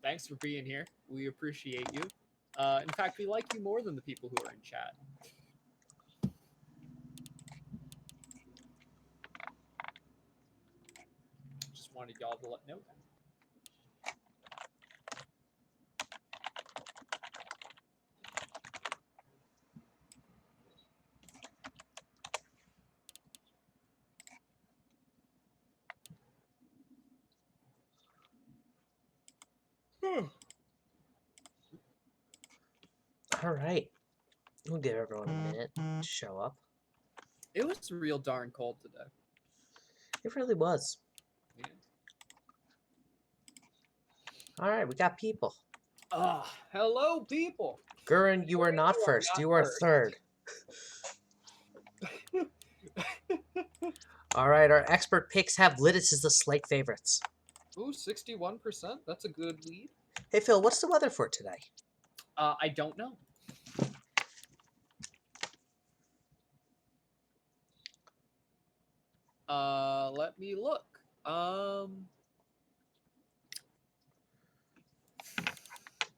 Thanks for being here. We appreciate you. In fact, we like you more than the people who are in chat. Just wanted y'all to know that. All right. We'll give everyone a minute to show up. It was real darn cold today. It really was. Yeah. All right, we got people. Hello, people. Gurren, you are not first. You are third. All right, our expert picks have Lidis as the slight favorites. Ooh, 61%. That's a good lead. Hey, Phil, what's the weather for today? I don't know. Let me look.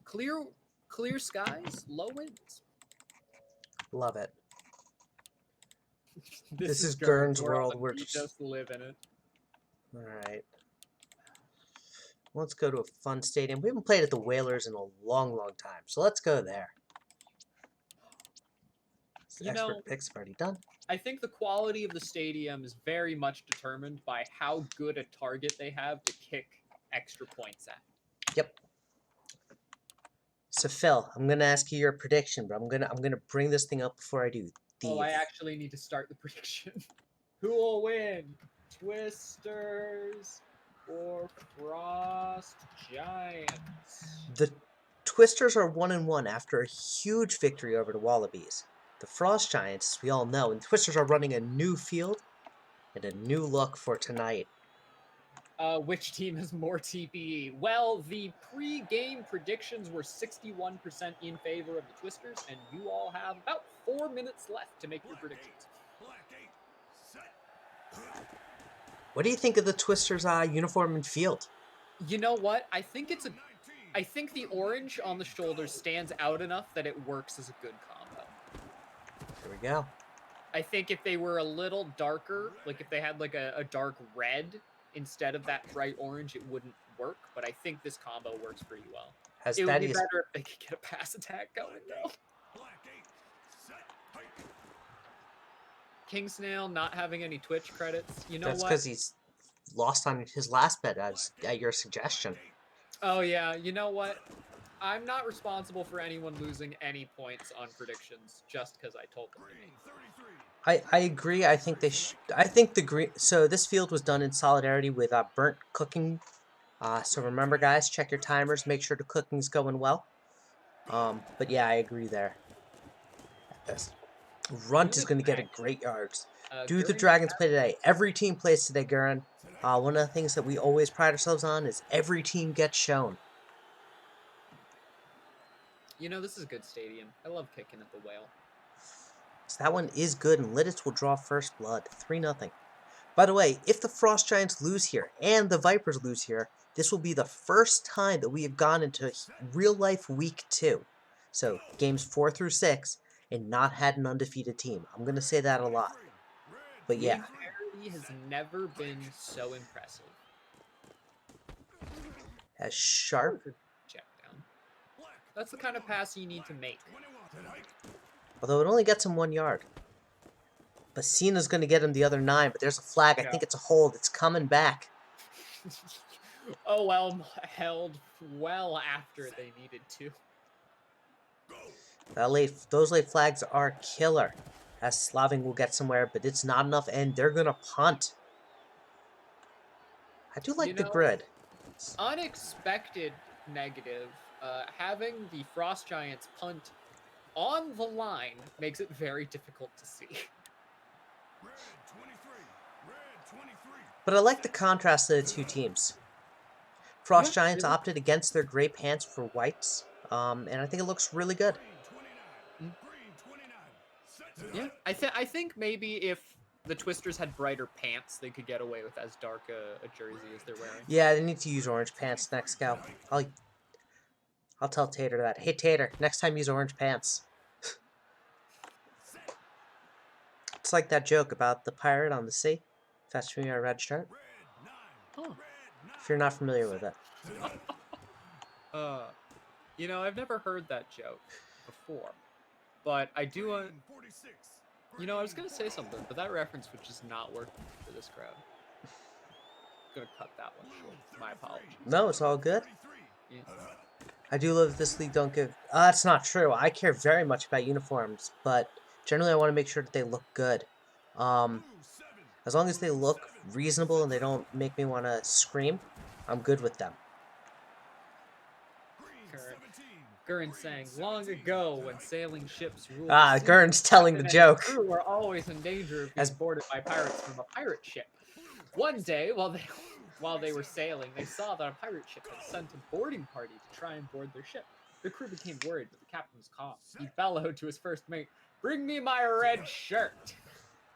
Clear skies, low winds. Love it. This is Gurn's world. We're just live in it. All right. Let's go to a fun stadium. We haven't played at the Whalers in a long, long time, so let's go there. The expert picks have already done. I think the quality of the stadium is very much determined by how good a target they have to kick extra points at. Yep. So Phil, I'm gonna ask you your prediction, but I'm gonna bring this thing up before I do. I actually need to start the prediction. Who will win? Twisters or Frost Giants? The Twisters are 1-1 after a huge victory over the Wallabies. The Frost Giants, as we all know, and the Twisters are running a new field and a new look for tonight. Which team has more TPE? Well, the pre-game predictions were 61% in favor of the Twisters, and you all have about 4 minutes left to make your predictions. What do you think of the Twisters' uniform and field? You know what? I think the orange on the shoulders stands out enough that it works as a good combo. There we go. I think if they were a little darker, like if they had like a dark red instead of that bright orange, it wouldn't work. But I think this combo works pretty well. It would be better if they could get a pass attack going, though. King Snail not having any Twitch credits. You know That's because he's lost on his last bet at your suggestion. Oh, yeah. You know what? I'm not responsible for anyone losing any points on predictions just because I told them to me. I agree. I think I think the green. So this field was done in solidarity with burnt cooking. So remember, guys, check your timers. Make sure the cooking's going well. But yeah, I agree there. This Runt is going to get a great yards. Do the Dragons play today? Every team plays today, Gurren. One of the things that we always pride ourselves on is every team gets shown. You know, this is a good stadium. I love kicking at the Whale. So that one is good, and Lidis will draw first blood. 3-0. By the way, if the Frost Giants lose here and the Vipers lose here, this will be the first time that we have gone into real-life Week 2. So games 4 through 6 and not had an undefeated team. I'm going to say that a lot. But yeah. Parity has never been so impressive. As sharp. Check down. That's the kind of pass you need to make. Although it only gets him 1 yard. Bassina's going to get him the other 9, but there's a flag. I think it's a hold. It's coming back. Oh, well, held well after they needed to. Those late flags are killer. As Slaving will get somewhere, but it's not enough, and they're going to punt. I do like the grid. Unexpected negative. Having the Frost Giants punt on the line makes it very difficult to see. But I like the contrast of the two teams. Frost Giants opted against their gray pants for whites, and I think it looks really good. Yeah, I think maybe if the Twisters had brighter pants, they could get away with as dark a jersey as they're wearing. Yeah, they need to use orange pants next, Gal. I'll tell Tater that. Hey, Tater, next time use orange pants. It's like that joke about the pirate on the sea. Fetch me a red shirt. Huh. If you're not familiar with it. You know, I've never heard that joke before, but I do. You know, I was gonna say something, but that reference would just not work for this crowd. I'm gonna cut that one short. My apologies. No, it's all good. Yeah. I do love this league. Don't give. That's not true. I care very much about uniforms, but generally I want to make sure that they look good. As long as they look reasonable and they don't make me want to scream, I'm good with them. Gurn saying, long ago when sailing ships ruled Gurn's telling the joke. The crew were always in danger of being boarded by pirates from a pirate ship. One day, while they were sailing, they saw that a pirate ship had sent a boarding party to try and board their ship. The crew became worried, but the captain was calm. He bellowed to his first mate, "Bring me my red shirt!"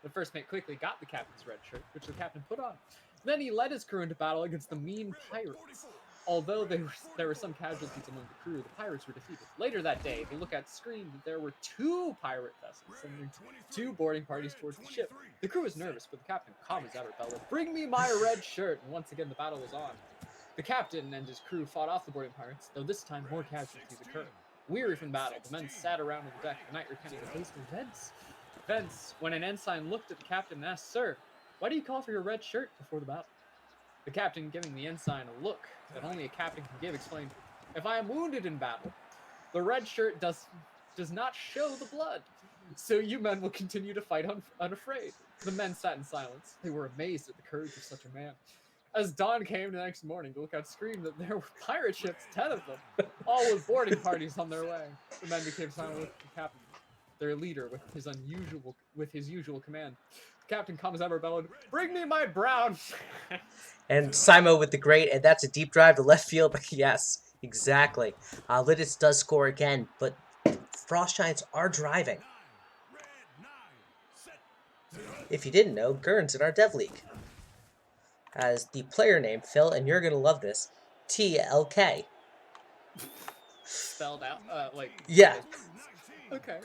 The first mate quickly got the captain's red shirt, which the captain put on. Then he led his crew into battle against the mean pirates. Although there were some casualties among the crew, the pirates were defeated. Later that day, the lookout screamed that there were 2 pirate vessels sending 2 boarding parties towards the ship. The crew was nervous, but the captain, calm as ever, bellowed, "Bring me my red shirt!" And once again, the battle was on. The captain and his crew fought off the boarding pirates, though this time more casualties occurred. Weary from battle, the men sat around on the deck at night recounting the boastful events. When an ensign looked at the captain and asked, "Sir, why do you call for your red shirt before the battle?" The captain, giving the ensign a look that only a captain can give, explained, "If I am wounded in battle, the red shirt does not show the blood, so you men will continue to fight unafraid." The men sat in silence. They were amazed at the courage of such a man. As dawn came the next morning, the lookout screamed that there were pirate ships, 10 of them, all with boarding parties on their way. The men became silent with the captain, their leader, with his usual command. The captain, calm as ever, bellowed, "Bring me my brown." And Simo with the great, and that's a deep drive to left field. But yes, exactly. Lidditz does score again, but Frost Giants are driving. If you didn't know, Gurn's in our Dev League. As the player name, Phil, and you're going to love this, TLK. Spelled out, Yeah. Okay.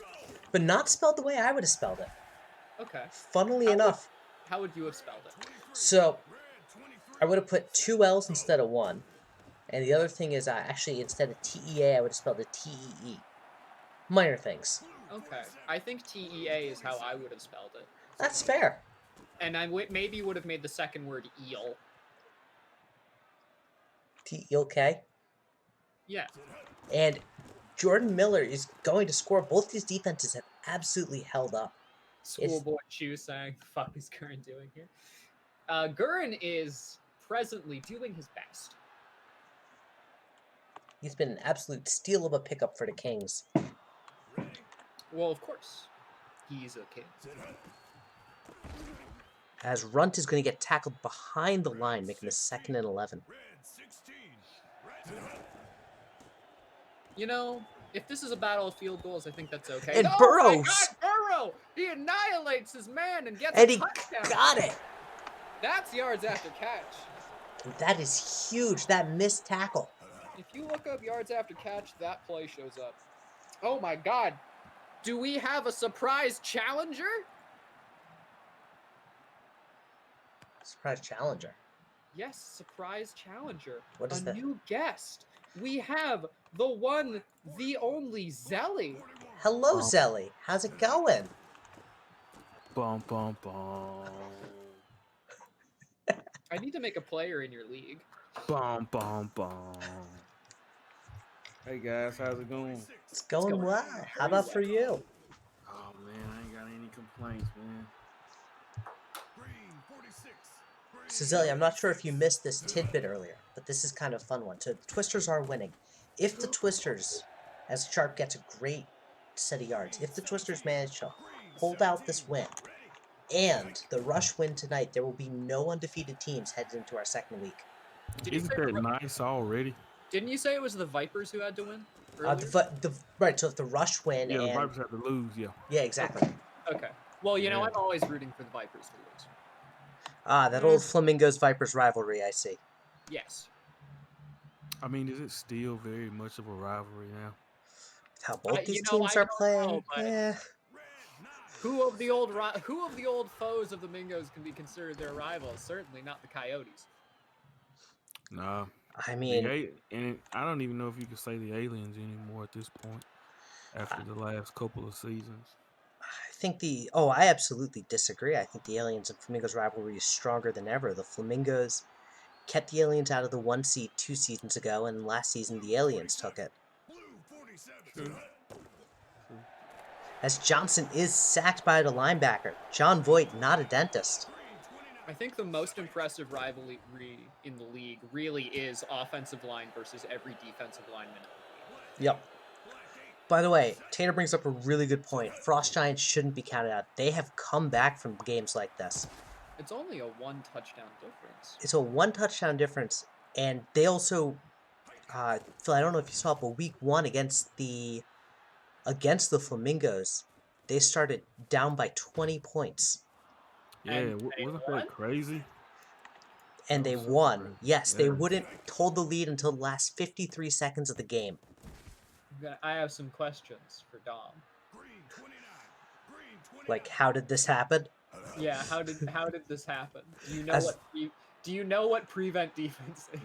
But not spelled the way I would have spelled it. Okay. Funnily enough. How would you have spelled it? So, I would have put 2 L's instead of 1. And the other thing is, actually, instead of TEA, I would have spelled it TEE. Minor things. Okay. I think TEA is how I would have spelled it. That's fair. And I maybe would have made the second word eel. TELK? Yeah. And Jordan Miller is going to score. Both these defenses have absolutely held up. Schoolboy Chu saying, "The fuck is Gurren doing here?" Gurren is presently doing his best. He's been an absolute steal of a pickup for the Kings. Well, of course. He's a king. As Runt is going to get tackled behind the line, making the 2nd and 11. You know, if this is a battle of field goals, I think that's okay. And Burrows! My God, Burrow! He annihilates his man and gets a touchdown. Got it! That's yards after catch. That is huge. That missed tackle. If you look up yards after catch, that play shows up. Oh my God. Do we have a surprise challenger? Surprise challenger? Yes, surprise challenger. What is that? A new guest. We have the one, the only Zelly. Hello, Zelly. How's it going? Bum, bum, bum. I need to make a player in your league. Bum, bum, bum. Hey, guys. How's it going? It's going well. How about for you? Oh, man. I ain't got any complaints, man. So, Zelly, I'm not sure if you missed this tidbit earlier, but this is kind of a fun one. So, the Twisters are winning. If the Twisters, as Sharp gets a great set of yards, if the Twisters manage to hold out this win, and the Rush win tonight, there will be no undefeated teams headed into our 2nd week. Isn't that nice already? Didn't you say it was the Vipers who had to win? Right, so if the Rush win the Vipers have to lose, yeah. Yeah, exactly. Okay. Well, you know, I'm always rooting for the Vipers to lose. That old Flamingos-Vipers rivalry, I see. Yes. I mean, is it still very much of a rivalry now? How both these You know, teams I are don't know, playing? but Yeah. who of the old foes of the Mingos can be considered their rivals? Certainly not the Coyotes. Nah. I mean, And I don't even know if you can say the aliens anymore at this point after the last couple of seasons. I think I absolutely disagree. I think the Aliens and Flamingos rivalry is stronger than ever. The Flamingos kept the Aliens out of the 1 seed 2 seasons ago, and last season the Aliens took it. True. As Johnson is sacked by the linebacker. John Voight, not a dentist. I think the most impressive rivalry in the league really is offensive line versus every defensive lineman. Yep. By the way, Tater brings up a really good point. Frost Giants shouldn't be counted out. They have come back from games like this. It's only a 1 touchdown difference. It's a 1 touchdown difference, and they also, Phil, I don't know if you saw it, but week 1 against the Flamingos, they started down by 20 points. Yeah, wasn't that crazy? And they won. Yes, they wouldn't hold the lead until the last 53 seconds of the game. I have some questions for Dom. Like, how did this happen? Yeah, how did this happen? Do you know what prevent defense is?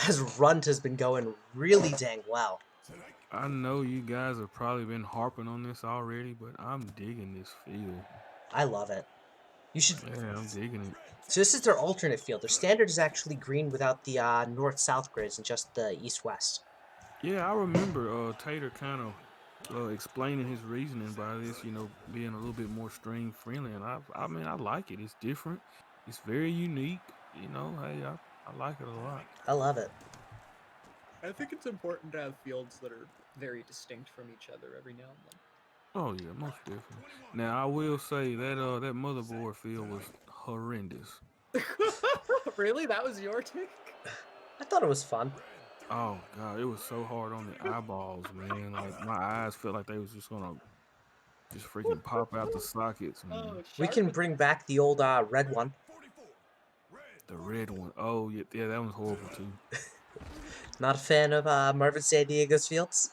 As Runt has been going really dang well. I know you guys have probably been harping on this already, but I'm digging this field. I love it. You should. Yeah, I'm digging it. So this is their alternate field. Their standard is actually green without the north-south grids and just the east-west. Yeah, I remember Tater kind of explaining his reasoning by this, being a little bit more stream friendly, and I mean, I like it. It's different. It's very unique. Hey, I like it a lot. I love it. I think it's important to have fields that are very distinct from each other every now and then. Oh yeah, most definitely. Now I will say that that motherboard field was horrendous. Really? That was your take? I thought it was fun. Oh god, it was so hard on the eyeballs, man. Like my eyes felt like they was just gonna just freaking pop out the sockets, man. We can bring back the old red one. The red one. Oh yeah, that one's horrible too. Not a fan of Marvin San-Diego's fields?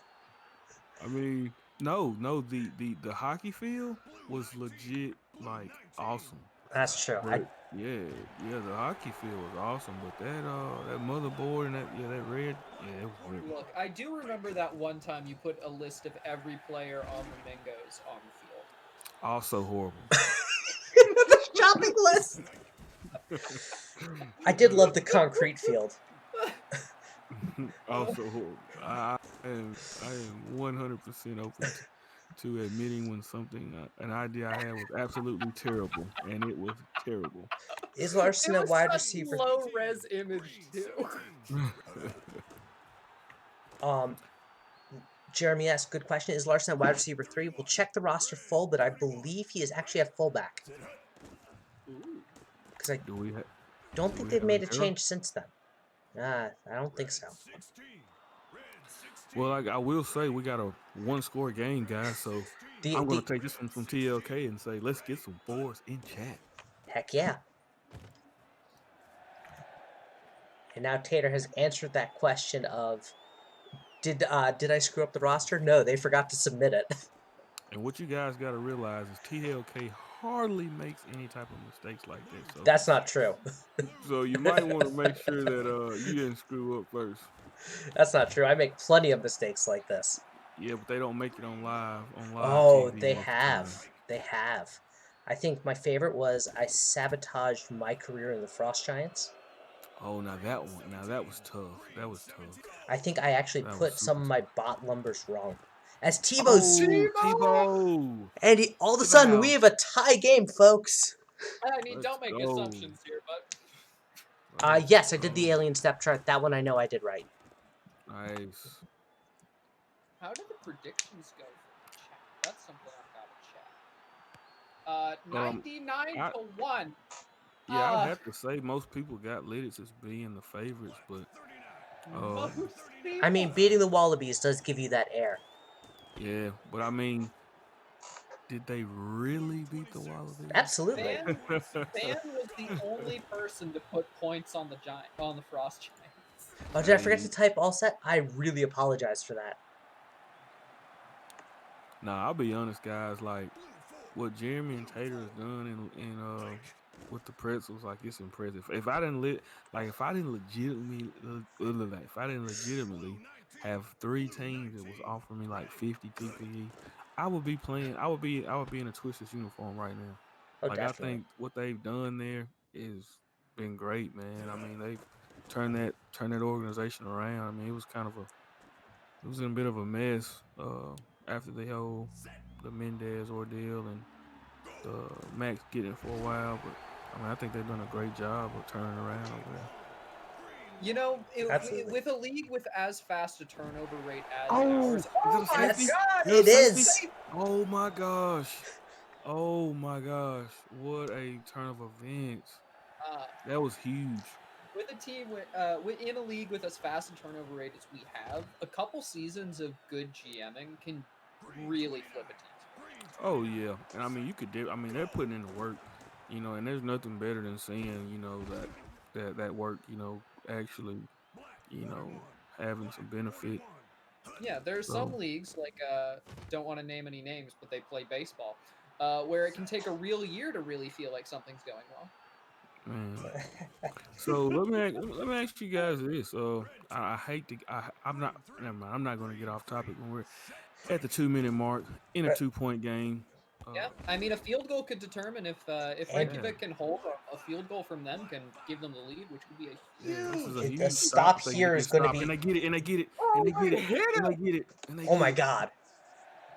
I mean, no, the hockey field was legit like awesome. That's true. Yeah, the hockey field was awesome, but that motherboard and that red, it was horrible. Look, I do remember that one time you put a list of every player on the Mingos on the field. Also horrible. The shopping list. I did love the concrete field. Also horrible. I am 100% open to admitting when an idea I had was absolutely terrible, and it was terrible. Is Larson a wide receiver? Low res image too. Jeremy asked, good question. Is Larson a wide receiver 3? We'll check the roster full, but I believe he is actually at fullback. Because I don't think they've made a change since then. I don't think so. Well, I will say we got a 1-score game, guys, so I'm going to take this one from TLK and say, let's get some fours in chat. Heck yeah. And now Tater has answered that question of, did I screw up the roster? No, they forgot to submit it. And what you guys got to realize is TLK hardly makes any type of mistakes like this. So. That's not true. So you might want to make sure that you didn't screw up first. That's not true. I make plenty of mistakes like this. Yeah, but they don't make it on live. Oh, TV they have. They have. I think my favorite was I sabotaged my career in the Frost Giants. Oh, now that one. Now that was tough. That was tough. I think I actually put some of my bot numbers wrong. As Tebow. And all of a sudden, we have a tie game, folks. I mean, don't make assumptions here, but... yes, I did the alien step chart. That one I know I did right. Nice. How did the predictions go for the chat? That's something I've got to check. 99 to 1. Yeah, I'd have to say most people got Lidditz as being the favorites, but... I mean, beating the Wallabies does give you that air. Yeah, but I mean, did they really beat the Wallabies? Absolutely. Stan was the only person to put points on the Frost Giants. Oh, did I forget to type all set? I really apologize for that. Nah, I'll be honest, guys. Like what Jeremy and Tater has done in with the pretzels, like it's impressive. If I didn't legitimately have 3 teams that was offering me like 50 TPE, I would be playing. I would be in a Twisters uniform right now. Oh, Like I definitely. think what they've done there is been great, man. I mean they've turned that organization around. I mean it was in a bit of a mess after the Mendez ordeal and the Max getting for a while, but I mean I think they've done a great job of turning around over there. You know, Absolutely. with a league with as fast a turnover rate as Oh, ours. is Oh that a my safety? God! Is that a It safety? is. Oh my gosh. Oh my gosh. What a turn of events. Uh, That was huge. with a team in a league with as fast a turnover rate as we have, a couple seasons of good GMing can really flip a team. Oh yeah. And I mean I mean they're putting in the work, and there's nothing better than seeing, that work, actually, you know, having some benefit. Yeah, there's some So leagues like don't want to name any names, but they play baseball, where it can take a real year to really feel like something's going well. man. So let me ask you guys this. I hate to. I'm not. Never mind. I'm not going to get off topic when we're at the 2 minute mark in a 2 point game. Yeah, I mean, a field goal could determine if And Yeah, Reykjavik can hold a field goal from them can give them the lead, which could be a yeah. This is huge. a the huge stop stop if they can here get is this going to stop, and be. they get it, and they get it, and Oh they get my, it, hit and they him! get it, and they Oh get my it. God.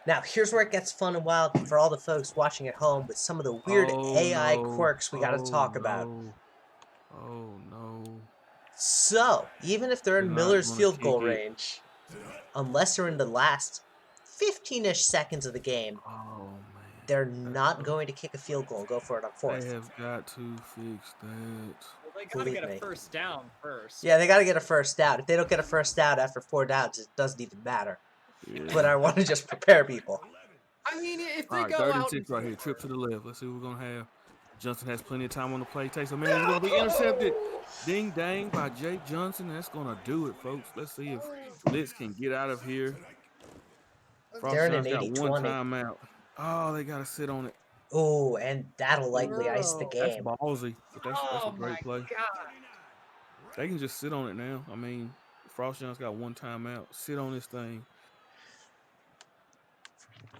Now, here's where it gets fun and wild for all the folks watching at home with some of the weird Oh AI no! quirks we got to Oh talk about. no! Oh no! So, even if they're They're in not Miller's going to field kick goal it. range, unless they're in the last 15-ish seconds of the game, Oh they're man, that's not tough. going to kick a field goal and go for it on They fourth. have got to fix that. Well, they got to Believe get a me. first down first. Yeah, they got to get a first down. If they don't get a first down after 4 downs, it doesn't even matter. But Yeah. I want to just prepare people. I mean, if All they right, go third and out and 6 right here. Trip to score, the left. Let's see what we're gonna have. Johnson has plenty of time on the play. Takes a man. It's gonna be intercepted. Ding dang by Jake Johnson. That's gonna do it, folks. Let's see if Blitz can get out of here. Frost They're in John's an got one 80-20. timeout. Oh, they gotta sit on it. Oh, and that'll likely ice the no. That's game. ballsy, but that's a Oh my great play. God! They can just sit on it now. I mean, Frost John's got one timeout. Sit on this thing.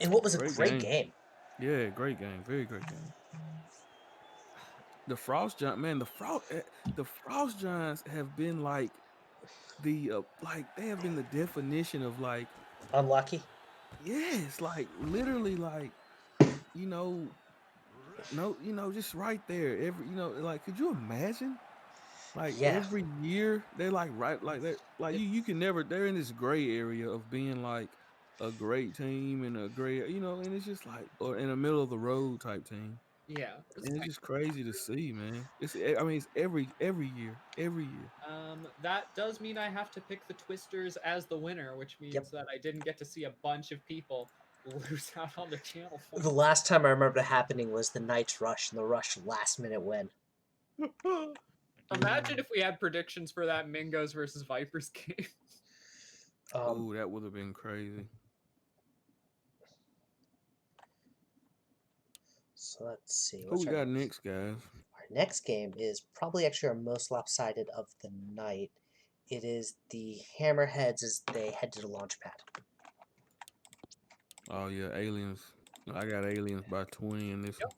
And what was a Great great game. game. Yeah, great game. Very great game. The Frost Giants, man, the Frost Giants have been like they have been the definition of like, Unlucky? yes, like literally like, you know, no, just right there. Like could you imagine? Like Yeah. every year they're like right like that like you can never they're in this gray area of being like a great team and a great and it's just like or in a middle of the road type team. Yeah. And it's just crazy to see, man. I mean, it's every year, every year. That does mean I have to pick the Twisters as the winner, which Yep. means that I didn't get to see a bunch of people lose out on their channel The points. last time I remember it happening was the Knights Rush and the Rush last minute win. Imagine if we had predictions for that Mingos versus Vipers game. Oh, that would have been crazy. So let's see. Who What's we our got next? next, guys? Our next game is probably actually our most lopsided of the night. It is the Hammerheads as they head to the launch pad. Oh yeah, aliens. I got aliens by 20 in this Yep.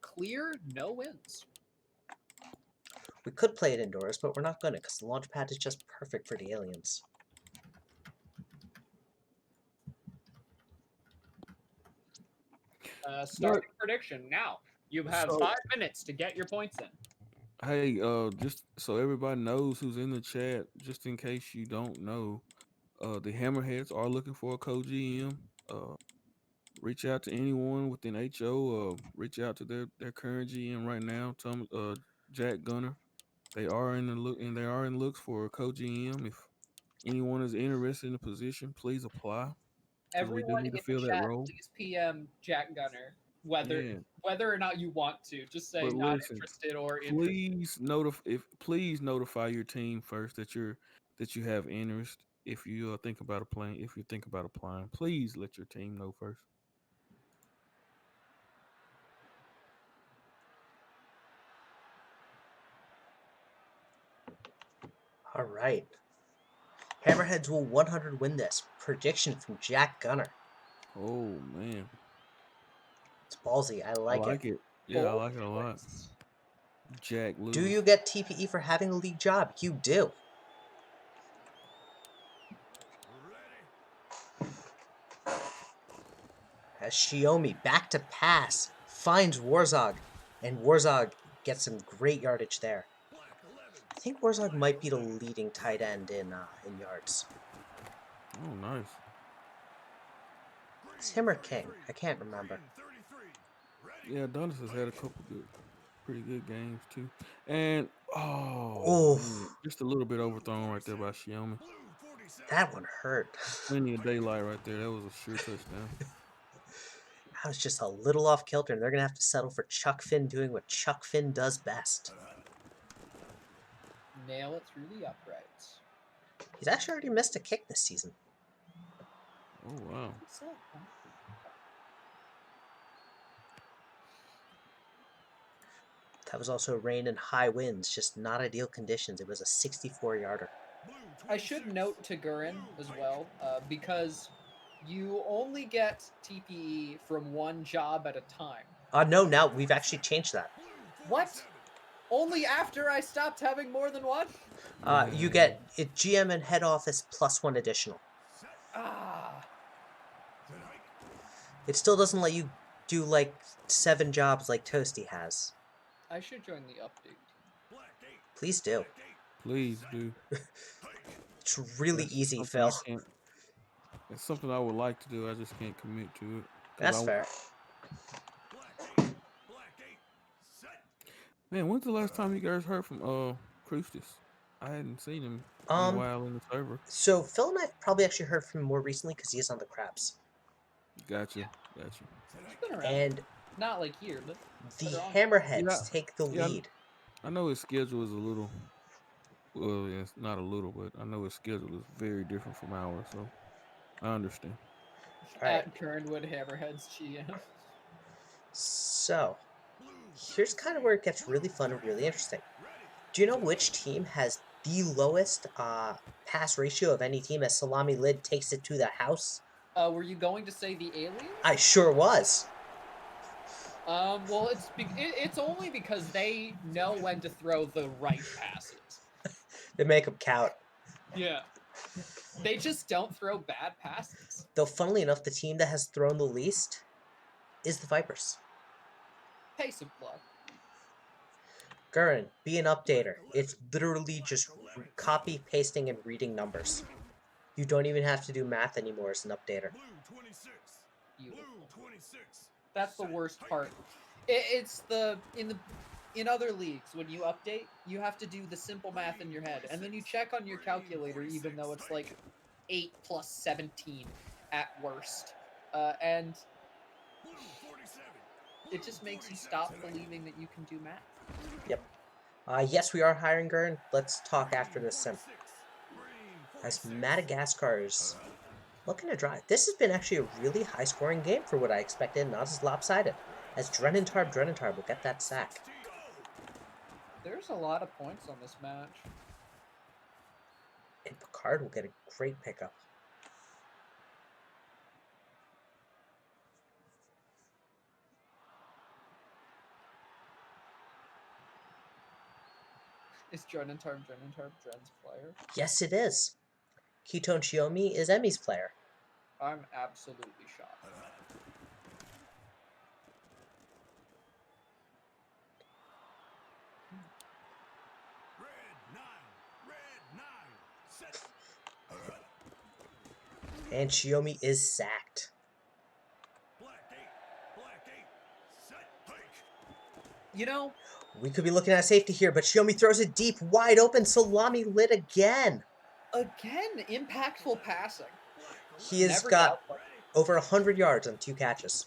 Clear, no wins. We could play it indoors, but we're not going to because the launch pad is just perfect for the aliens. Starting prediction now. You have So 5 minutes to get your points in. hey, just so everybody knows who's in the chat, just in case you don't know, the Hammerheads are looking for a co-GM. Reach out to anyone within HO. Reach out to their current GM right now, Jack Gunner. They are in the look and they are in looks for a co-GM. If anyone is interested in the position, please apply because we do Everyone need to in the fill that chat, role. please PM Jack Gunner Yeah, whether or not you want to. Just say but not listen, interested or interested. please notify your team first that you're that you have interest. If you think about applying, please let your team know first. All right. Hammerheads will 100 win this. Prediction from Jack Gunner. Oh man, It's ballsy. I I like it. like it. Yeah, I like it a lot. Jack Do lose. you get TPE for having a league job? You do. As Xiaomi back to pass finds Warzog, and Warzog gets some great yardage there. I think Warzog might be the leading tight end in yards. Oh, nice. It's him or King. I can't remember. Yeah, Adonis has had a couple pretty good games too. And Oh, man, just a little bit overthrown right there by Xiaomi. that one hurt. Plenty of daylight right there. That was a sure touchdown. I was just a little off kilter, and they're going to have to settle for Chuck Finn doing what Chuck Finn does best. Nail it through the uprights. He's actually already missed a kick this season. Oh, wow. That was also rain and high winds, just not ideal conditions. It was a 64-yarder. I should note to Gurin as well, because you only get TPE from one job at a time. No, now we've actually changed that. What? Only after I stopped having more than one? You get it GM and head office plus one additional. Ah. It still doesn't let you do like 7 jobs like Toasty has. I should join the update. Please do. Please do. It's really easy, Phil. It's something I would like to do. I just can't commit to it. That's fair. Man, when's the last time you guys heard from Crucius? I hadn't seen him in a while in the server. So Phil and I probably actually heard from him more recently because he is on the Crabs. Gotcha. And not like here, but the Hammerheads take the yeah, lead. I know his schedule is a little. Well, yeah, it's not a little, but I know his schedule is very different from ours, so I understand. At Kernwood Hammerheads GM. So, here's kind of where it gets really fun and really interesting. Do you know which team has the lowest pass ratio of any team as Salami Lid takes it to the house? Were you going to say the Aliens? I sure was. Well, it's only because they know when to throw the right passes. They make them count. Yeah. They just don't throw bad passes. Though, funnily enough, the team that has thrown the least is the Vipers. Pace of plug. Gurin, be an updater. It's literally just copy, pasting, and reading numbers. You don't even have to do math anymore as an updater. That's the worst part. It's in other leagues, when you update, you have to do the simple math in your head, and then you check on your calculator, even though it's like 8 plus 17 at worst. And it just makes you stop believing that you can do math. Yep. Yes, we are hiring Gurin. Let's talk after this sim. As Madagascar is looking to drive. This has been actually a really high-scoring game for what I expected, not as lopsided. As Drenentarb will get that sack. There's a lot of points on this match. And Picard will get a great pickup. Is Drenentarb Dren's player? Yes, it is. Ketone Xiaomi is Emmy's player. I'm absolutely shocked. And Xiaomi is sacked. You know, we could be looking at safety here, but Xiaomi throws it deep, wide open. Salami Lid again. Again, impactful passing. He has got over 100 yards on 2 catches.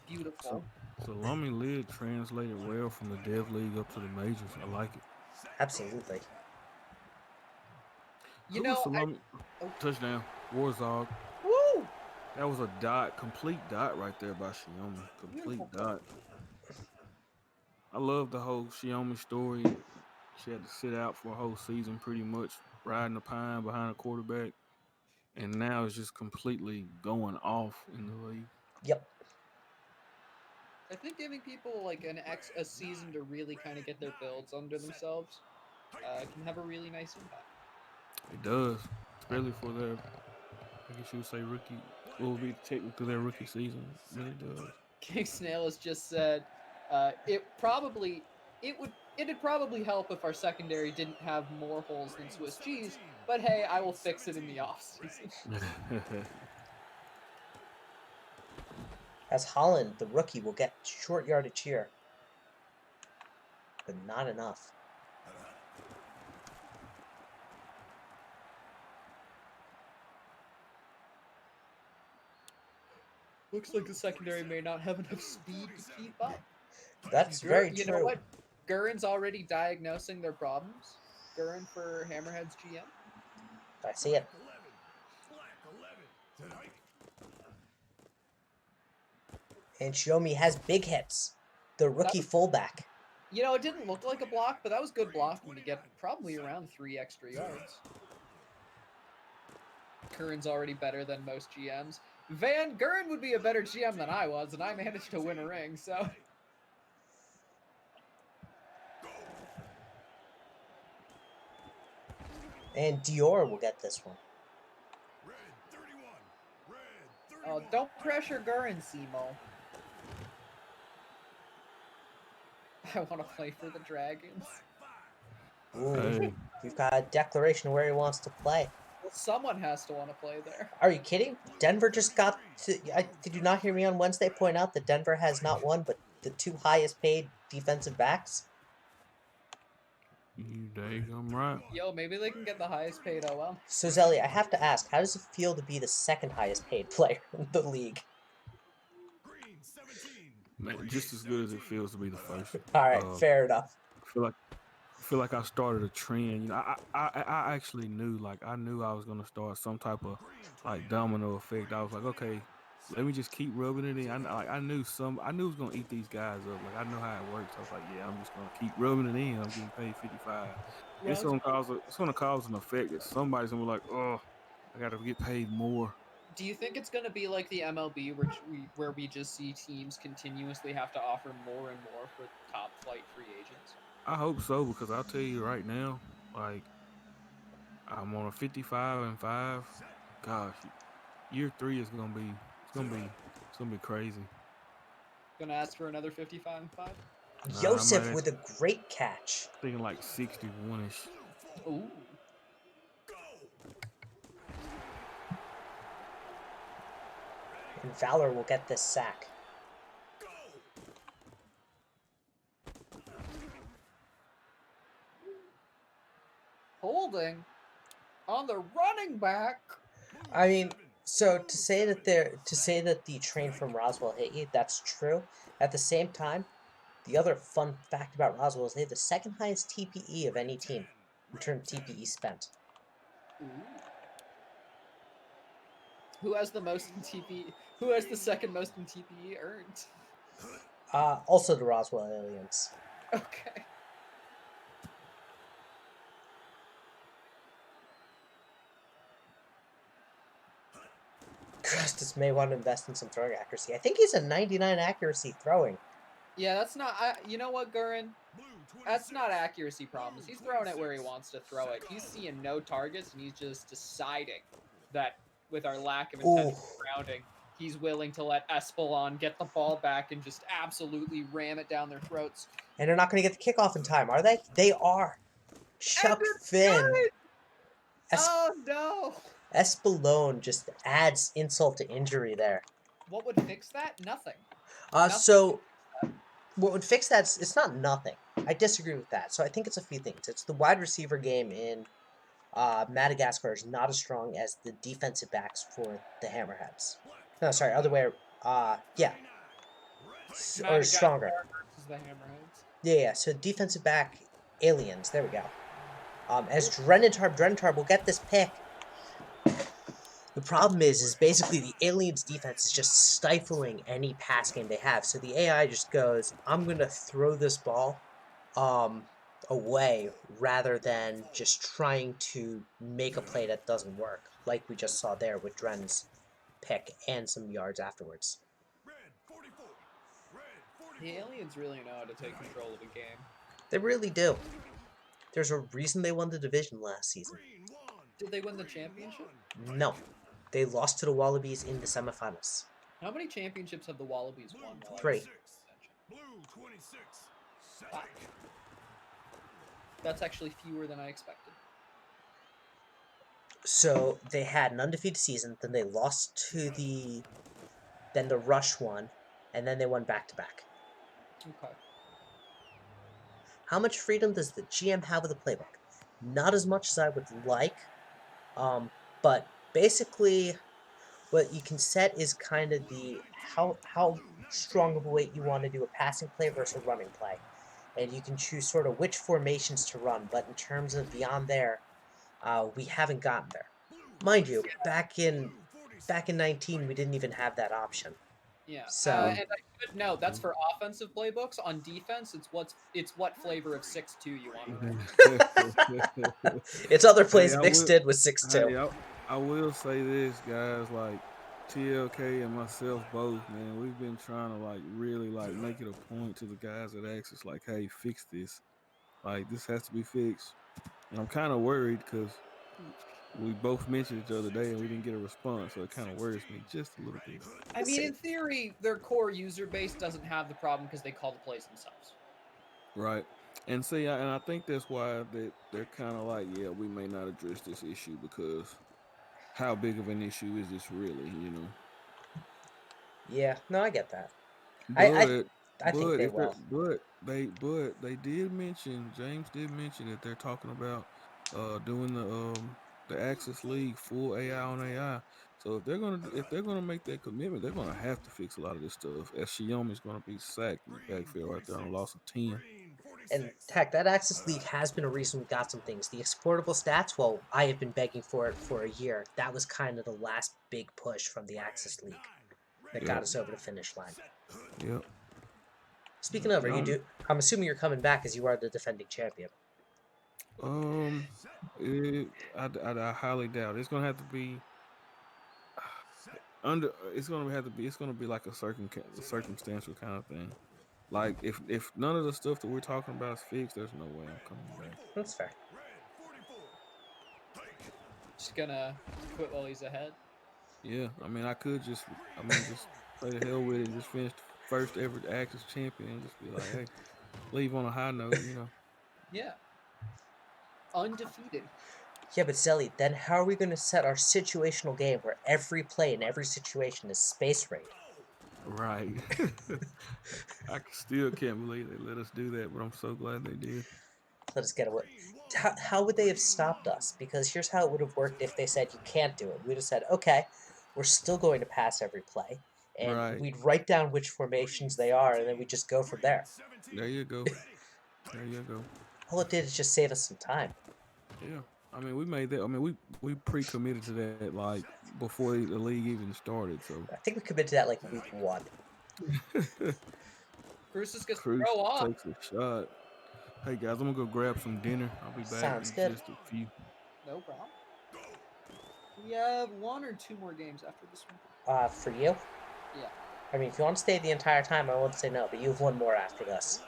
Beautiful. Salami Lid translated well from the Dev League up to the majors. I like it. Absolutely. You know, touchdown. Warzog. Woo! That was a dot, complete dot right there by Xiaomi. Complete dot. I love the whole Xiaomi story. She had to sit out for a whole season pretty much, riding the pine behind a quarterback. And now it's just completely going off in the league. Yep. I think giving people like a season to really kind of get their builds under themselves can have a really nice impact. It does, especially for their, I guess you would say rookie. What would be technically their rookie season, but it does. King Snail has just said, it'd probably help if our secondary didn't have more holes than Swiss cheese, but hey, I will fix it in the offseason. As Holland, the rookie, will get short yardage here. But not enough. Looks like the secondary may not have enough speed to keep up. That's very true. You know what? Gurren's already diagnosing their problems. Gurren for Hammerhead's GM. I see it. And Xiaomi has big hits. The rookie fullback. You know, it didn't look like a block, but that was good blocking to get probably around 3 extra yards. Gurren's already better than most GMs. Van Gurren would be a better GM than I was, and I managed to win a ring, so... And Dior will get this one. Oh, don't pressure Gurren, Simo. I want to play for the Dragons. Ooh, hey. We've got a declaration where he wants to play. Well, someone has to want to play there. Are you kidding? Denver just got to... did you not hear me on Wednesday point out that Denver has not one, but the 2 highest paid defensive backs? You daggum right. Yo, maybe they can get the highest paid OL. So, Zelly, I have to ask, how does it feel to be the 2nd highest paid player in the league? Man, just as good as it feels to be the first. All right, fair enough. I feel like I started a trend. You know, I actually knew, I knew I was gonna start some type of domino effect. I was like, okay, let me just keep rubbing it in. I knew it was gonna eat these guys up. I know how it works. I was like, yeah, I'm just gonna keep rubbing it in. I'm getting paid 55. Yeah, it's gonna cause an effect that somebody's gonna be like, oh, I gotta get paid more. Do you think it's going to be like the MLB where we just see teams continuously have to offer more and more for top flight free agents? I hope so, because I'll tell you right now, I'm on a 55-5. Gosh, year 3 is gonna be crazy. Gonna ask for another 55-5? Joseph with a great catch. Thinking 61-ish. Ooh. And Valor will get this sack. Holding on the running back. I mean, so to say that the train from Roswell hit you, that's true. At the same time, the other fun fact about Roswell is they have the 2nd highest TPE of any team in terms of TPE spent. Ooh. Who has the most in TPE? Who has the 2nd most in TPE earned? Also the Roswell aliens. Okay. Crestus may want to invest in some throwing accuracy. I think he's a 99 accuracy throwing. Yeah, that's not... you know what, Gurren? That's not accuracy problems. He's throwing it where he wants to throw it. He's seeing no targets, and he's just deciding that with our lack of intentional grounding, he's willing to let Espelon get the ball back and just absolutely ram it down their throats. And they're not going to get the kickoff in time, are they? They are. Chuck Finn. Oh, no. Espelon just adds insult to injury there. What would fix that? Nothing. So what would fix that? It's not nothing. I disagree with that. So I think it's a few things. It's the wide receiver game in Madagascar is not as strong as the defensive backs for the Hammerheads. No, sorry, other way. Yeah. Or stronger. The Hammerheads. Yeah. So defensive back aliens. There we go. As Drenentarb will get this pick. The problem is basically the Aliens defense is just stifling any pass game they have. So the AI just goes, I'm going to throw this ball away rather than just trying to make a play that doesn't work, like we just saw there with Dren's pick and some yards afterwards. The Aliens really know how to take control of a game. They really do. There's a reason they won the division last season. Did they win the championship? No. They lost to the Wallabies in the semifinals. How many championships have the Wallabies won? 3. Wow. That's actually fewer than I expected. So they had an undefeated season, then they lost to then the Rush won, and then they won back-to-back. Okay. How much freedom does the GM have with the playbook? Not as much as I would like, but basically what you can set is kind of the how strong of a weight you want to do a passing play versus a running play. And you can choose sort of which formations to run, but in terms of beyond there, we haven't gotten there. Mind you, back in 19, we didn't even have that option. Yeah. So and I should note that's for offensive playbooks. On defense, it's what flavor of 6-2 you want to run. It's other plays mixed in with 6-2. I will say this, guys, like TLK and myself both, man, we've been trying to like really like make it a point to the guys at Axis, like, hey, fix this. Like this has to be fixed. And I'm kind of worried because we both mentioned it the other day and we didn't get a response, so it kind of worries me just a little bit. I mean, in theory, their core user base doesn't have the problem because they call the plays themselves. Right. And see, and I think that's why they're kind of like, yeah, we may not address this issue because how big of an issue is this really, you know? Yeah, no, I get that. But I think they will. But they did mention, James did mention that they're talking about doing the Access League full AI on AI. So if they're gonna make that commitment, they're gonna have to fix a lot of this stuff. As Xiaomi's gonna be sacked in the backfield right there on a loss of 10. And heck, that Access League has been a reason we got some things. The exportable stats, well, I have been begging for it for a year. That was kind of the last big push from the Access League that got us over the finish line. Yep. Speaking of, I'm assuming you're coming back as you are the defending champion. I highly doubt it. It's gonna have to be It's gonna be like a circumstantial kind of thing. Like if none of the stuff that we're talking about is fixed, there's no way I'm coming back. That's fair. Just gonna quit while he's ahead. Yeah, I mean I could just play the hell with it and just finish the first ever Axis champion and just be like, hey, leave on a high note, you know. Yeah. Undefeated. Yeah, but Zelly, then how are we going to set our situational game where every play in every situation is space raid? Right. I still can't believe they let us do that, but I'm so glad they did. Let us get away. How would they have stopped us? Because here's how it would have worked if they said you can't do it. We'd have said, okay, we're still going to pass every play, and we'd write down which formations they are, and then we just go from there. There you go. There you go. All it did is just save us some time. Yeah. I mean, we made that. I mean, we pre-committed to that like before the league even started. So I think we committed to that like week 1. Cruz is gonna throw off. Takes a shot. Hey guys, I'm gonna go grab some dinner. I'll be back Sounds in good. just a few. No problem. We have 1 or 2 more games after this one. For you? Yeah. I mean, if you want to stay the entire time, I won't say no, but you have 1 more after this.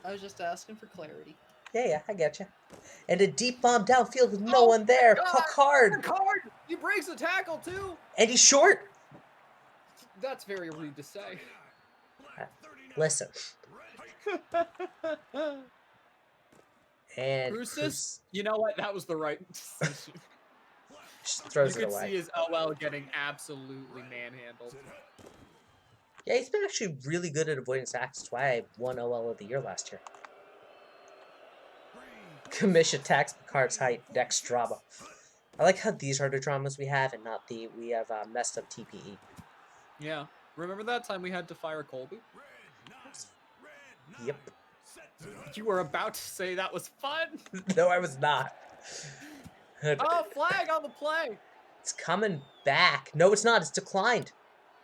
I was just asking for clarity. Yeah, I get you. And a deep bomb downfield with no one there. Picard! Picard! He breaks the tackle, too! And he's short! That's very rude to say. Listen. And Cruz, you know what? That was the right decision. Just throws you it could away. see his OL getting absolutely manhandled. Yeah, he's been actually really good at avoiding sacks. That's why I won OL of the year last year. Commission attacks Picard's height. Next drama. I like how these are the dramas we have and not we have messed up TPE. Yeah. Remember that time we had to fire Colby? Yep. You were about to say that was fun. No, I was not. Oh, flag on the play. It's coming back. No, it's not. It's declined.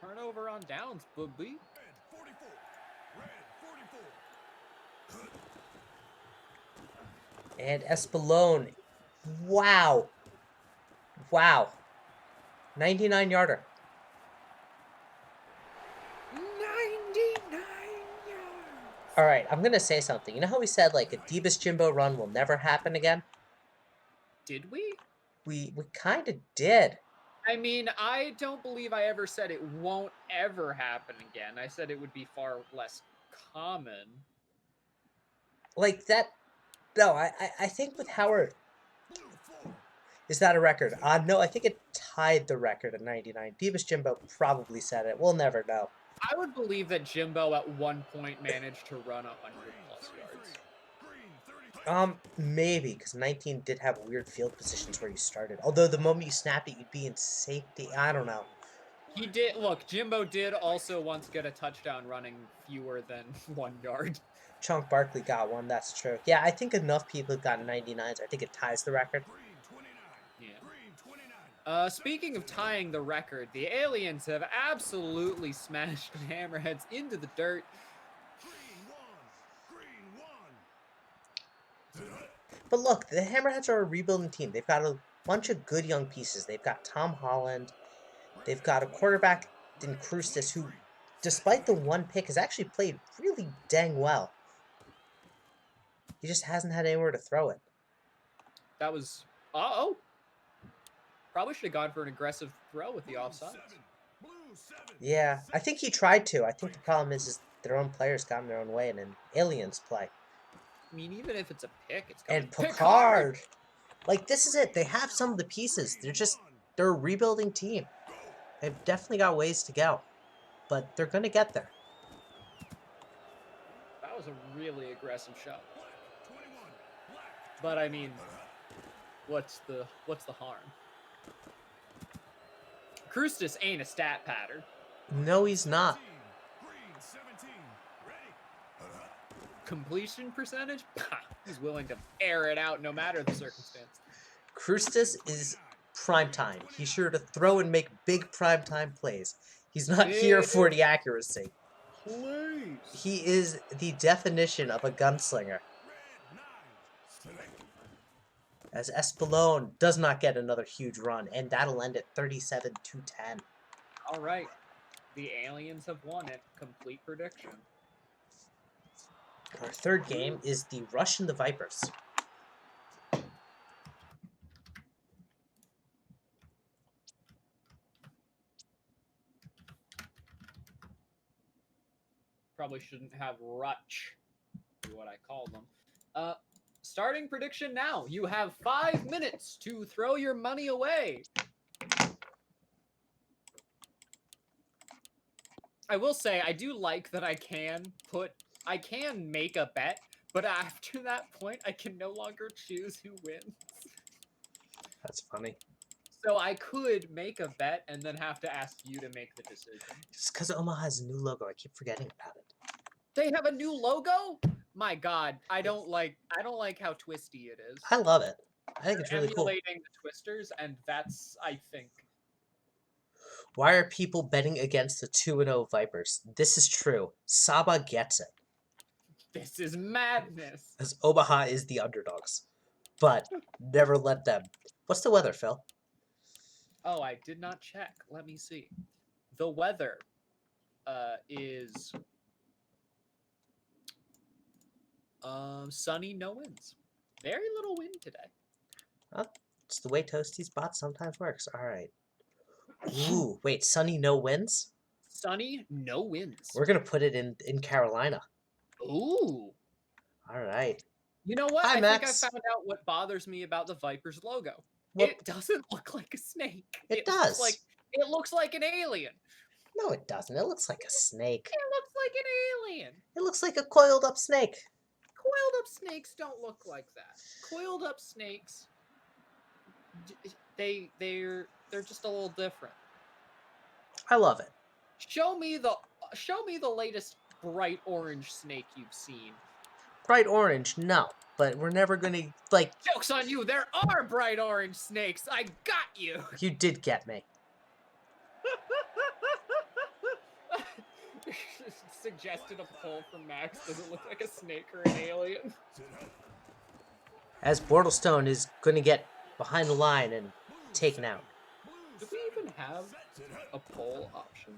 Turnover on downs, booby. And Espelone. Wow. Wow. 99-yarder. 99 yards. All right, I'm going to say something. You know how we said, like, a Divas Jimbo run will never happen again? Did we? We kind of did. I mean, I don't believe I ever said it won't ever happen again. I said it would be far less common. Like, that... No, I think with Howard... Is that a record? No, I think it tied the record at 99. Divas Jimbo probably said it. We'll never know. I would believe that Jimbo at one point managed to run 100+ yards. Maybe, because 19 did have weird field positions where you started. Although the moment you snapped it, you'd be in safety. I don't know. He did. Look, Jimbo did also once get a touchdown running fewer than 1 yard. Chunk Barkley got one, that's true. Yeah, I think enough people have gotten 99s. I think it ties the record. Yeah. Speaking of tying the record, the Aliens have absolutely smashed the Hammerheads into the dirt. But look, the Hammerheads are a rebuilding team. They've got a bunch of good young pieces. They've got Tom Holland. They've got a quarterback in Krustis who, despite the one pick, has actually played really dang well. He just hasn't had anywhere to throw it. That was... Uh-oh. Probably should have gone for an aggressive throw with the offsides. Yeah, I think he tried to. I think the problem is their own players got in their own way and then Aliens play. I mean, even if it's a pick, it's and Picard. Like, this is it. They have some of the pieces. They're a rebuilding team. They've definitely got ways to go. But they're going to get there. That was a really aggressive shot. But, I mean, what's the harm? Krustis ain't a stat pattern. No, he's not. Completion percentage? He's willing to air it out no matter the circumstance. Krustis is primetime. He's sure to throw and make big primetime plays. He's not here for the accuracy. Please. He is the definition of a gunslinger. As Espelone does not get another huge run, and that'll end at 37-10. All right. The Aliens have won it. Complete prediction. Our third game is the Rush and the Vipers. Probably shouldn't have Rutch, be what I call them. Starting prediction now. You have 5 minutes to throw your money away. I will say, I do like that I can make a bet, but after that point, I can no longer choose who wins. That's funny. So I could make a bet and then have to ask you to make the decision. Just because Omaha has a new logo, I keep forgetting about it. They have a new logo? My God, I don't like how twisty it is. I love it. I think it's really cool. Emulating the Twisters, and that's, I think. Why are people betting against the 2-0 Vipers? This is true. Saba gets it. This is madness. As Omaha is the underdogs. But never let them. What's the weather, Phil? Oh, I did not check. Let me see. The weather is sunny, no winds. Very little wind today. Oh, it's the way Toasty Spot sometimes works. All right. Ooh, wait, sunny, no winds? Sunny, no winds. We're going to put it in Carolina. Ooh. All right. You know what? Hi, Max. Think I found out what bothers me about the Vipers logo. What? It doesn't look like a snake. It does. It looks like an alien. No, it doesn't. It looks like a snake. It looks like an alien. It looks like a coiled up snake. Coiled up snakes don't look like that. Coiled up snakes, they're just a little different. I love it. Show me the latest bright orange snake you've seen. bright orange, no. But we're never gonna, like... Joke's on you, there are bright orange snakes! I got you! You did get me. Suggested a poll from Max. Does it look like a snake or an alien? As Bortlestone is gonna get behind the line and taken out. Do we even have a poll option?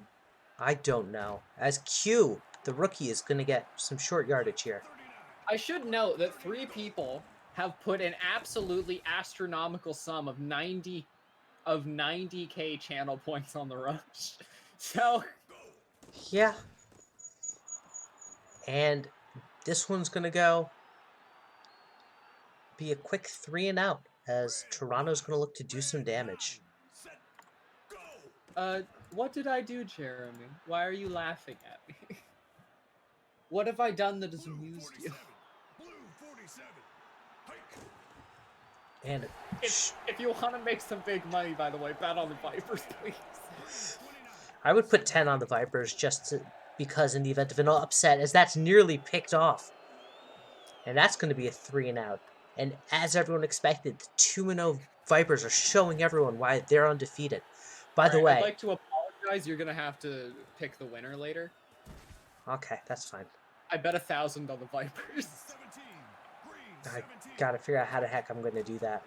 I don't know. As Q, the rookie, is gonna get some short yardage here. I should note that 3 people have put an absolutely astronomical sum of 90k channel points on the rush. So yeah. And this one's gonna be a quick 3 and out, as Toronto's gonna look to do some damage. What did I do, Jeremy? Why are you laughing at me? What have I done that has amused you? And if you want to make some big money, by the way, bet on the Vipers, please. I would put 10 on the Vipers because in the event of an upset, as that's nearly picked off. And that's going to be a 3 and out. And as everyone expected, the 2-0 Vipers are showing everyone why they're undefeated. By the way, I'd like to apologize. You're going to have to pick the winner later. Okay, that's fine. I bet 1,000 on the Vipers. I gotta figure out how the heck I'm going to do that.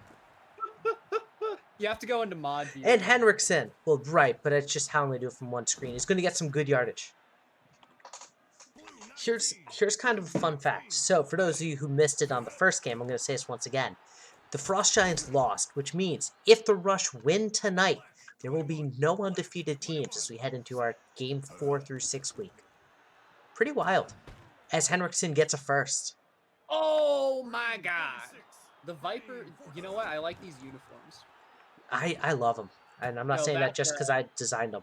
You have to go into mod view. And Henriksen. Well, right, but it's just how I'm going to do it from one screen. He's going to get some good yardage. Here's kind of a fun fact. So, for those of you who missed it on the first game, I'm going to say this once again. The Frost Giants lost, which means if the Rush win tonight, there will be no undefeated teams as we head into our game 4 through 6 week. Pretty wild. As Henriksen gets a first. Oh my god. The Viper, you know what? I like these uniforms. I love them. And I'm not saying that just because I designed them.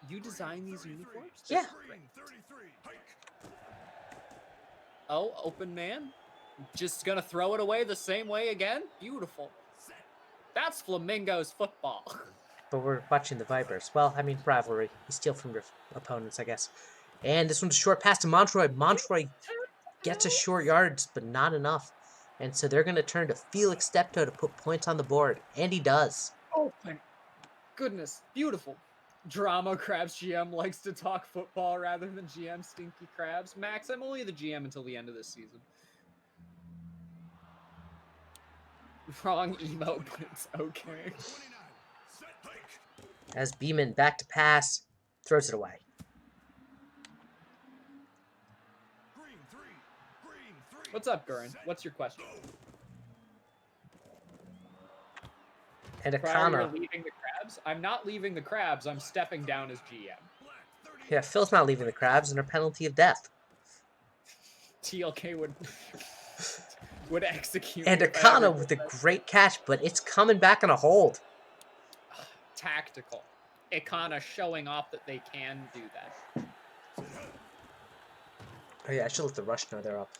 You designed these uniforms? Yeah. Oh, open man. Just gonna throw it away the same way again? Beautiful. That's Flamingo's football. But we're watching the Vipers. Well, I mean, rivalry. You steal from your opponents, I guess. And this one's a short pass to Montroy. Montroy gets a short yards, but not enough. And so they're going to turn to Felix Steptoe to put points on the board. And he does. Oh, my goodness. Beautiful. Drama Crabs GM likes to talk football rather than GM Stinky Crabs. Max, I'm only the GM until the end of this season. Wrong emote, but it's okay. As Beeman back to pass, throws it away. What's up, Gurin? What's your question? And Akana. Leaving the Crabs? I'm not leaving the Crabs. I'm stepping down as GM. Yeah, Phil's not leaving the Crabs under penalty of death. TLK would execute. And Akana with a great catch, but it's coming back on a hold. Tactical. Akana showing off that they can do that. Oh yeah, I should let the Rush know they're up.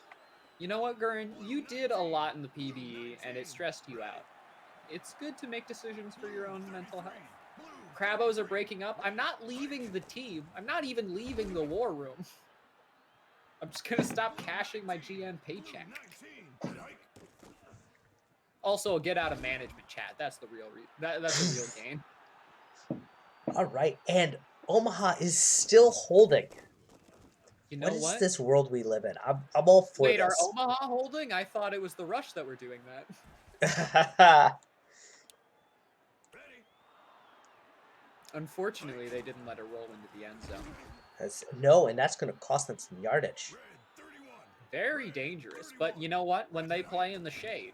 You know what, Gurin? You did a lot in the PvE, and it stressed you out. It's good to make decisions for your own mental health. Crabos are breaking up. I'm not leaving the team. I'm not even leaving the war room. I'm just going to stop cashing my GM paycheck. Also, get out of management chat. That's the real that's the real game. All right, and Omaha is still holding. You know what is this world we live in? I'm all for Wait, this. are Omaha holding? I thought it was the Rush that were doing that. Unfortunately, they didn't let it roll into the end zone. No, and that's going to cost them some yardage. Very dangerous, but you know what? When they play in the shade.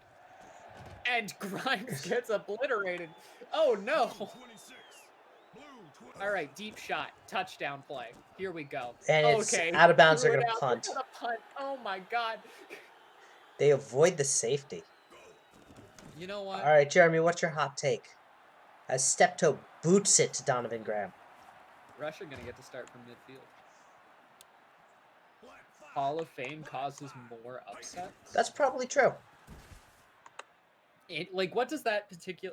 And Grimes gets obliterated. Oh, no. All right, deep shot, touchdown play. Here we go. And it's out of bounds. They're going to punt. Oh, my God. They avoid the safety. You know what? All right, Jeremy, what's your hot take? As Steptoe boots it to Donovan Graham. Rush are going to get to start from midfield. Hall of Fame causes more upsets? That's probably true. What does that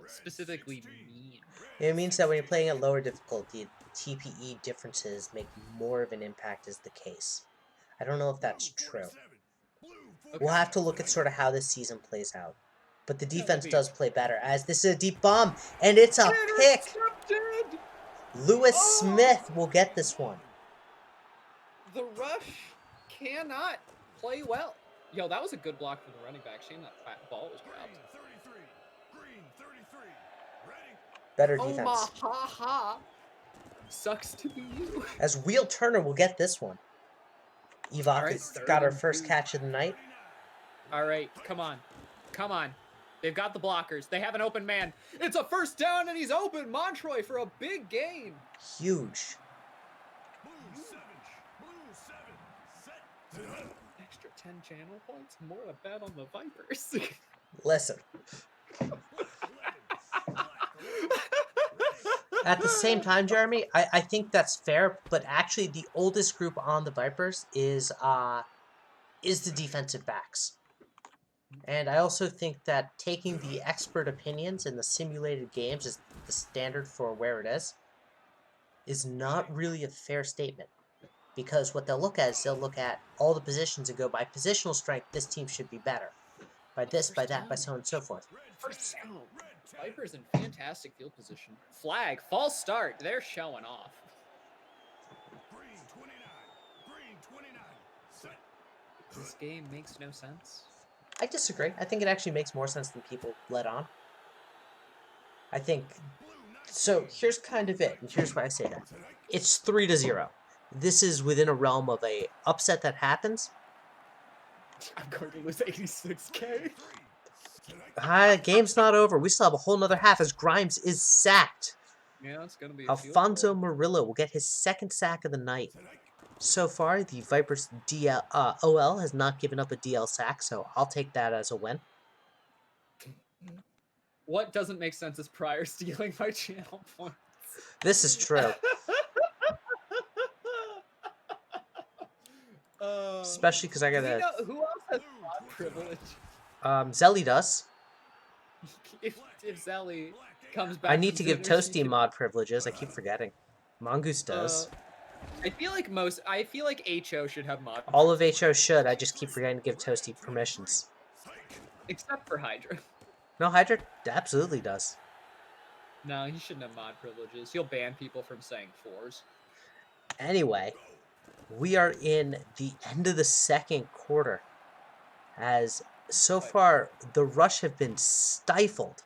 specifically mean? It means that when you're playing at lower difficulty, TPE differences make more of an impact is the case. I don't know if that's true. Okay. We'll have to look at sort of how this season plays out. But the defense does play better, as this is a deep bomb, and it's a pick! Lewis Smith will get this one. The Rush cannot play well. Yo, that was a good block from the running back. Shame that ball was dropped. Better defense. Omaha. Sucks to be you. As Wheel Turner will get this one. Evok has got her first catch of the night. All right, come on. Come on. They've got the blockers. They have an open man. It's a first down, and he's open. Montroy for a big gain. Huge. Extra 10 channel points? More to bet on the Vipers. Listen. At the same time, Jeremy, I think that's fair, but actually the oldest group on the Vipers is the defensive backs. And I also think that taking the expert opinions in the simulated games as the standard for where it is not really a fair statement. Because what they'll look at is they'll look at all the positions and go, by positional strength, this team should be better. By this, by that, by so on and so forth. First down. Vipers in fantastic field position. Flag, false start. They're showing off. This game makes no sense. I disagree. I think it actually makes more sense than people let on. I think... So, here's kind of it, and here's why I say that. It's 3-0. This is within a realm of a upset that happens. I'm going to lose 86K. Game's not over. We still have a whole nother half as Grimes is sacked. Yeah, it's going to be Alfonso Murillo will get his second sack of the night. So far, the Vipers OL has not given up a DL sack, so I'll take that as a win. What doesn't make sense is Pryor stealing my channel points. This is true. Especially because I got a... Who else has mod privilege? Zelly does. If Zelly comes back... I need to give Toasty mod privileges. I keep forgetting. Mongoose does. I feel like HO should have mod. All of HO should. I just keep forgetting to give Toasty permissions. Except for Hydra. No, Hydra absolutely does. No, he shouldn't have mod privileges. He'll ban people from saying fours. Anyway, we are in the end of the second quarter. As so far, the Rush have been stifled.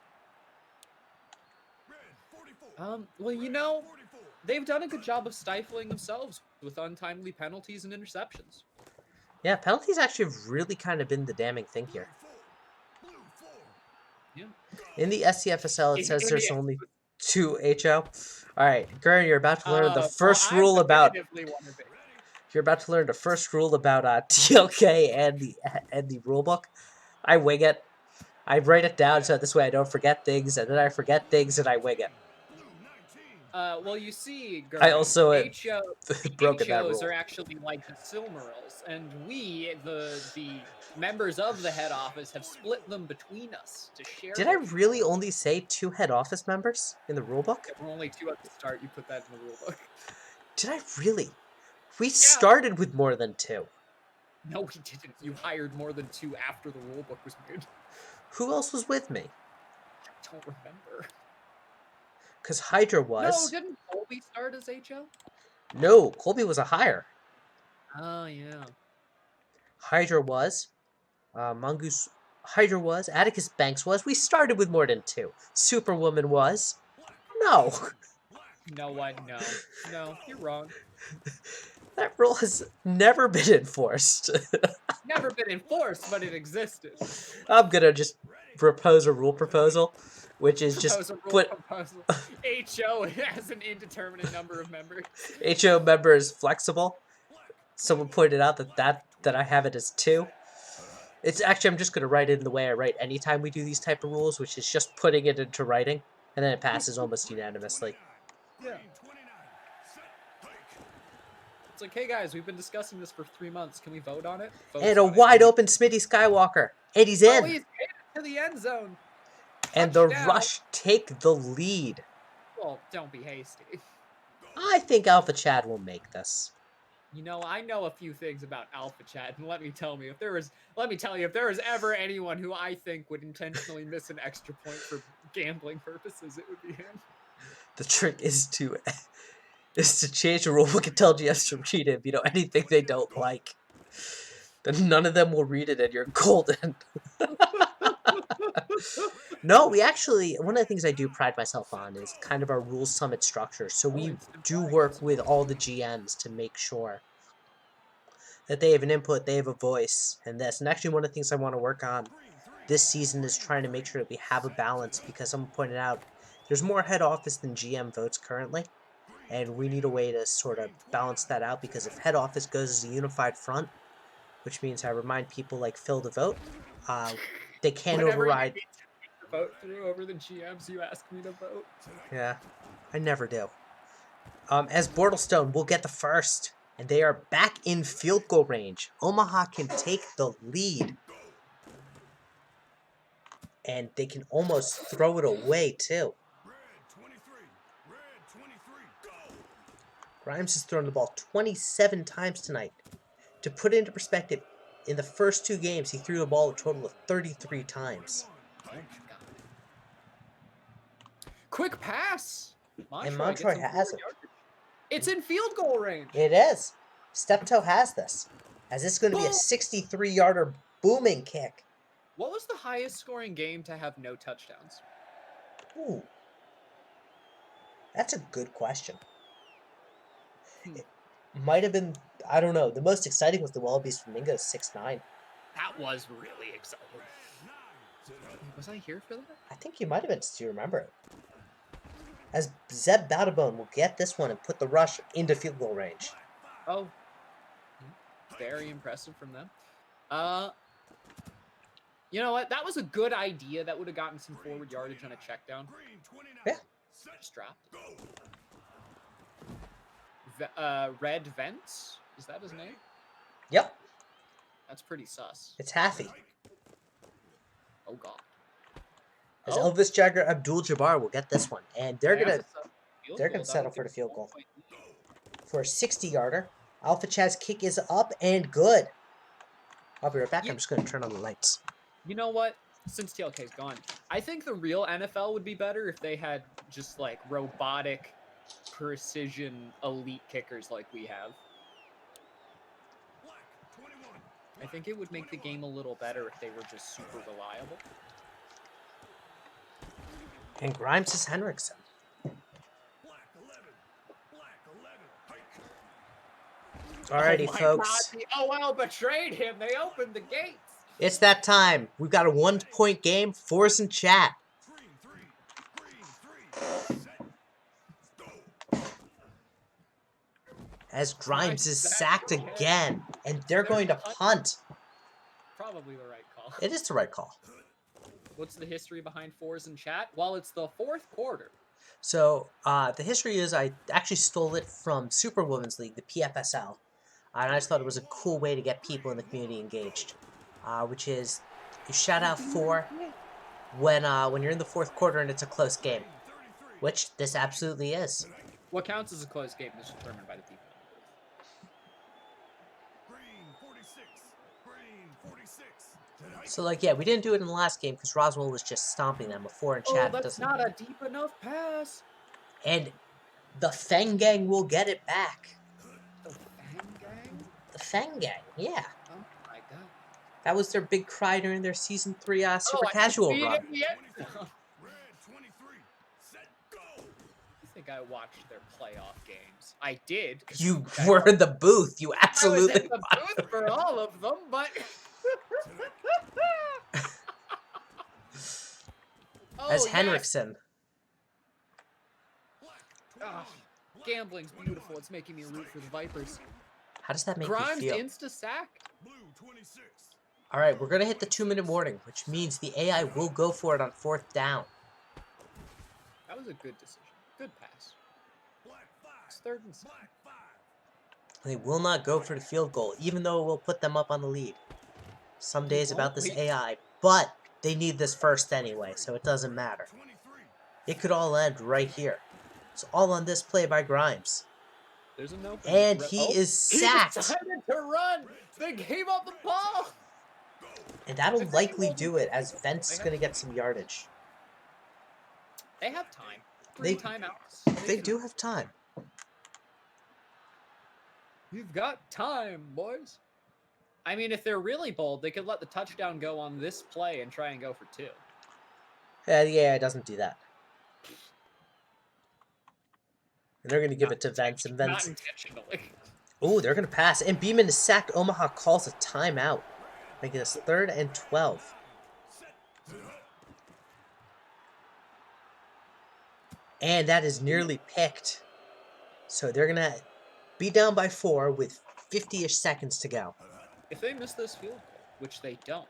Well, they've done a good job of stifling themselves with untimely penalties and interceptions. Yeah, penalties actually have really kind of been the damning thing here. Yeah. In the SCFSL, it says there's only 2 HO. All right, Gurren, you're about to learn the first rule about. You're about to learn the first rule about TLK and the rule book. I wing it. I write it down so this way I don't forget things, and then I forget things and I wing it. Well, you see, Gurren, I also broken that HOs rule. are actually like the Silmarils, and we, the members of the head office, have split them between us to share. Did I really only say 2 head office members in the rulebook? There were only 2 at the start. You put that in the rulebook. Did I really? We started with more than 2. No, we didn't. You hired more than 2 after the rulebook was made. Who else was with me? I don't remember. Because Hydra was. No, didn't Colby start as HO? No, Colby was a hire. Oh, yeah. Hydra was. Mongoose. Hydra was. Atticus Banks was. We started with more than 2. Superwoman was. No. You know what? No, you're wrong. That rule has never been enforced. Never been enforced, but it existed. I'm gonna just propose a rule proposal, which is just put HO has an indeterminate number of members. HO member is flexible. Someone pointed out that I have it as 2. It's actually, I'm just gonna write it in the way I write anytime we do these type of rules, which is just putting it into writing, and then it passes almost unanimously. Yeah. It's like, hey guys, we've been discussing this for 3 months. Can we vote on it? And a wide open Smitty Skywalker. And he's in. Oh, he's to the end zone. And the Rush take the lead. Well, don't be hasty. I think Alpha Chad will make this. You know, I know a few things about Alpha Chat, and let me tell you, if there was ever anyone who I think would intentionally miss an extra point for gambling purposes, it would be him. The trick is to change the rule book and tell GMs to read it. You know, anything they don't like, then none of them will read it, and you're golden. No, we actually, one of the things I do pride myself on is kind of our rules summit structure. So we do work with all the GMs to make sure that they have an input, they have a voice, and this. And actually, one of the things I want to work on this season is trying to make sure that we have a balance, because someone pointed out there's more head office than GM votes currently, and we need a way to sort of balance that out, because if head office goes as a unified front, which means I remind people like Phil to vote, they can't override. Vote through over the GMs you ask me to vote. Yeah, I never do. As Bortlestone will get the first, and they are back in field goal range. Omaha can take the lead, and they can almost throw it away too. Grimes has thrown the ball 27 times tonight. To put it into perspective, in the first 2 games, he threw the ball a total of 33 times. Oh my god. Quick pass! And Montroy has it. It's in field goal range. It is. Steptoe has this. As this is going to be a 63-yarder booming kick. What was the highest scoring game to have no touchdowns? Ooh. That's a good question. It might have been, I don't know. The most exciting was the Wallabies Flamingo 6-9. That was really exciting. Was I here for that? I think you might have been. Do you remember it? As Zeb Battebone will get this one and put the rush into field goal range. Oh. Very impressive from them. You know what? That was a good idea. That would have gotten some forward yardage on a check down. Yeah. Just dropped. Red Vents? Is that his name? Yep. That's pretty sus. It's Haffy. Oh, God. As Elvis Jagger Abdul-Jabbar will get this one. And they're gonna settle for the field goal. For a 60-yarder. Alpha Chad's kick is up and good. I'll be right back. I'm just going to turn on the lights. You know what? Since TLK's gone, I think the real NFL would be better if they had just like robotic precision elite kickers like we have. I think it would make the game a little better if they were just super reliable. And Grimes is Henriksen. Alrighty, folks. God, the OL betrayed him. They opened the gates. It's that time. We've got a 1-point game. Force and chat. As Grimes is sacked again, and they're going to punt. Probably the right call. It is the right call. What's the history behind fours and chat? Well, it's the 4th quarter. So, the history is I actually stole it from Super Women's League, the PFSL. And I just thought it was a cool way to get people in the community engaged. Which is, you shout out 4 when you're in the 4th quarter and it's a close game. Which this absolutely is. What counts as a close game is determined by the people. So, like, yeah, we didn't do it in the last game because Roswell was just stomping them before in chat. Oh, that's not a deep enough pass. And the Fang Gang will get it back. The Fang Gang? The Fang Gang, yeah. Oh, my God. That was their big cry during their Season 3 Super Casual run. You think I watched their playoff games? I did. You were in the booth. You absolutely I was in the booth for all of them, but... As Henriksen. Oh, gambling's beautiful. It's making me root for the Vipers. How does that make Grimes you feel? Insta-sack? All right, we're going to hit the 2-minute warning, which means the AI will go for it on 4th down. That was a good decision. Good pass. It's 3rd and 7. They will not go for the field goal, even though it will put them up on the lead. Some days about this AI, but they need this first anyway, so it doesn't matter. It could all end right here. It's all on this play by Grimes. There's an opening. And he is sacked. He decided to run. They gave up the ball. And that'll likely do it, as Vent's going to get some yardage. They have time. 3 timeouts. They do have time. You've got time, boys. I mean, if they're really bold, they could let the touchdown go on this play and try and go for 2. Yeah, it doesn't do that. And they're going to give it to Vents. And Vents. Not intentionally. Oh, they're going to pass. And Beeman is sacked. Omaha calls a timeout, making this 3rd and 12. And that is nearly picked. So they're going to be down by 4 with 50-ish seconds to go. If they miss this field goal, which they don't,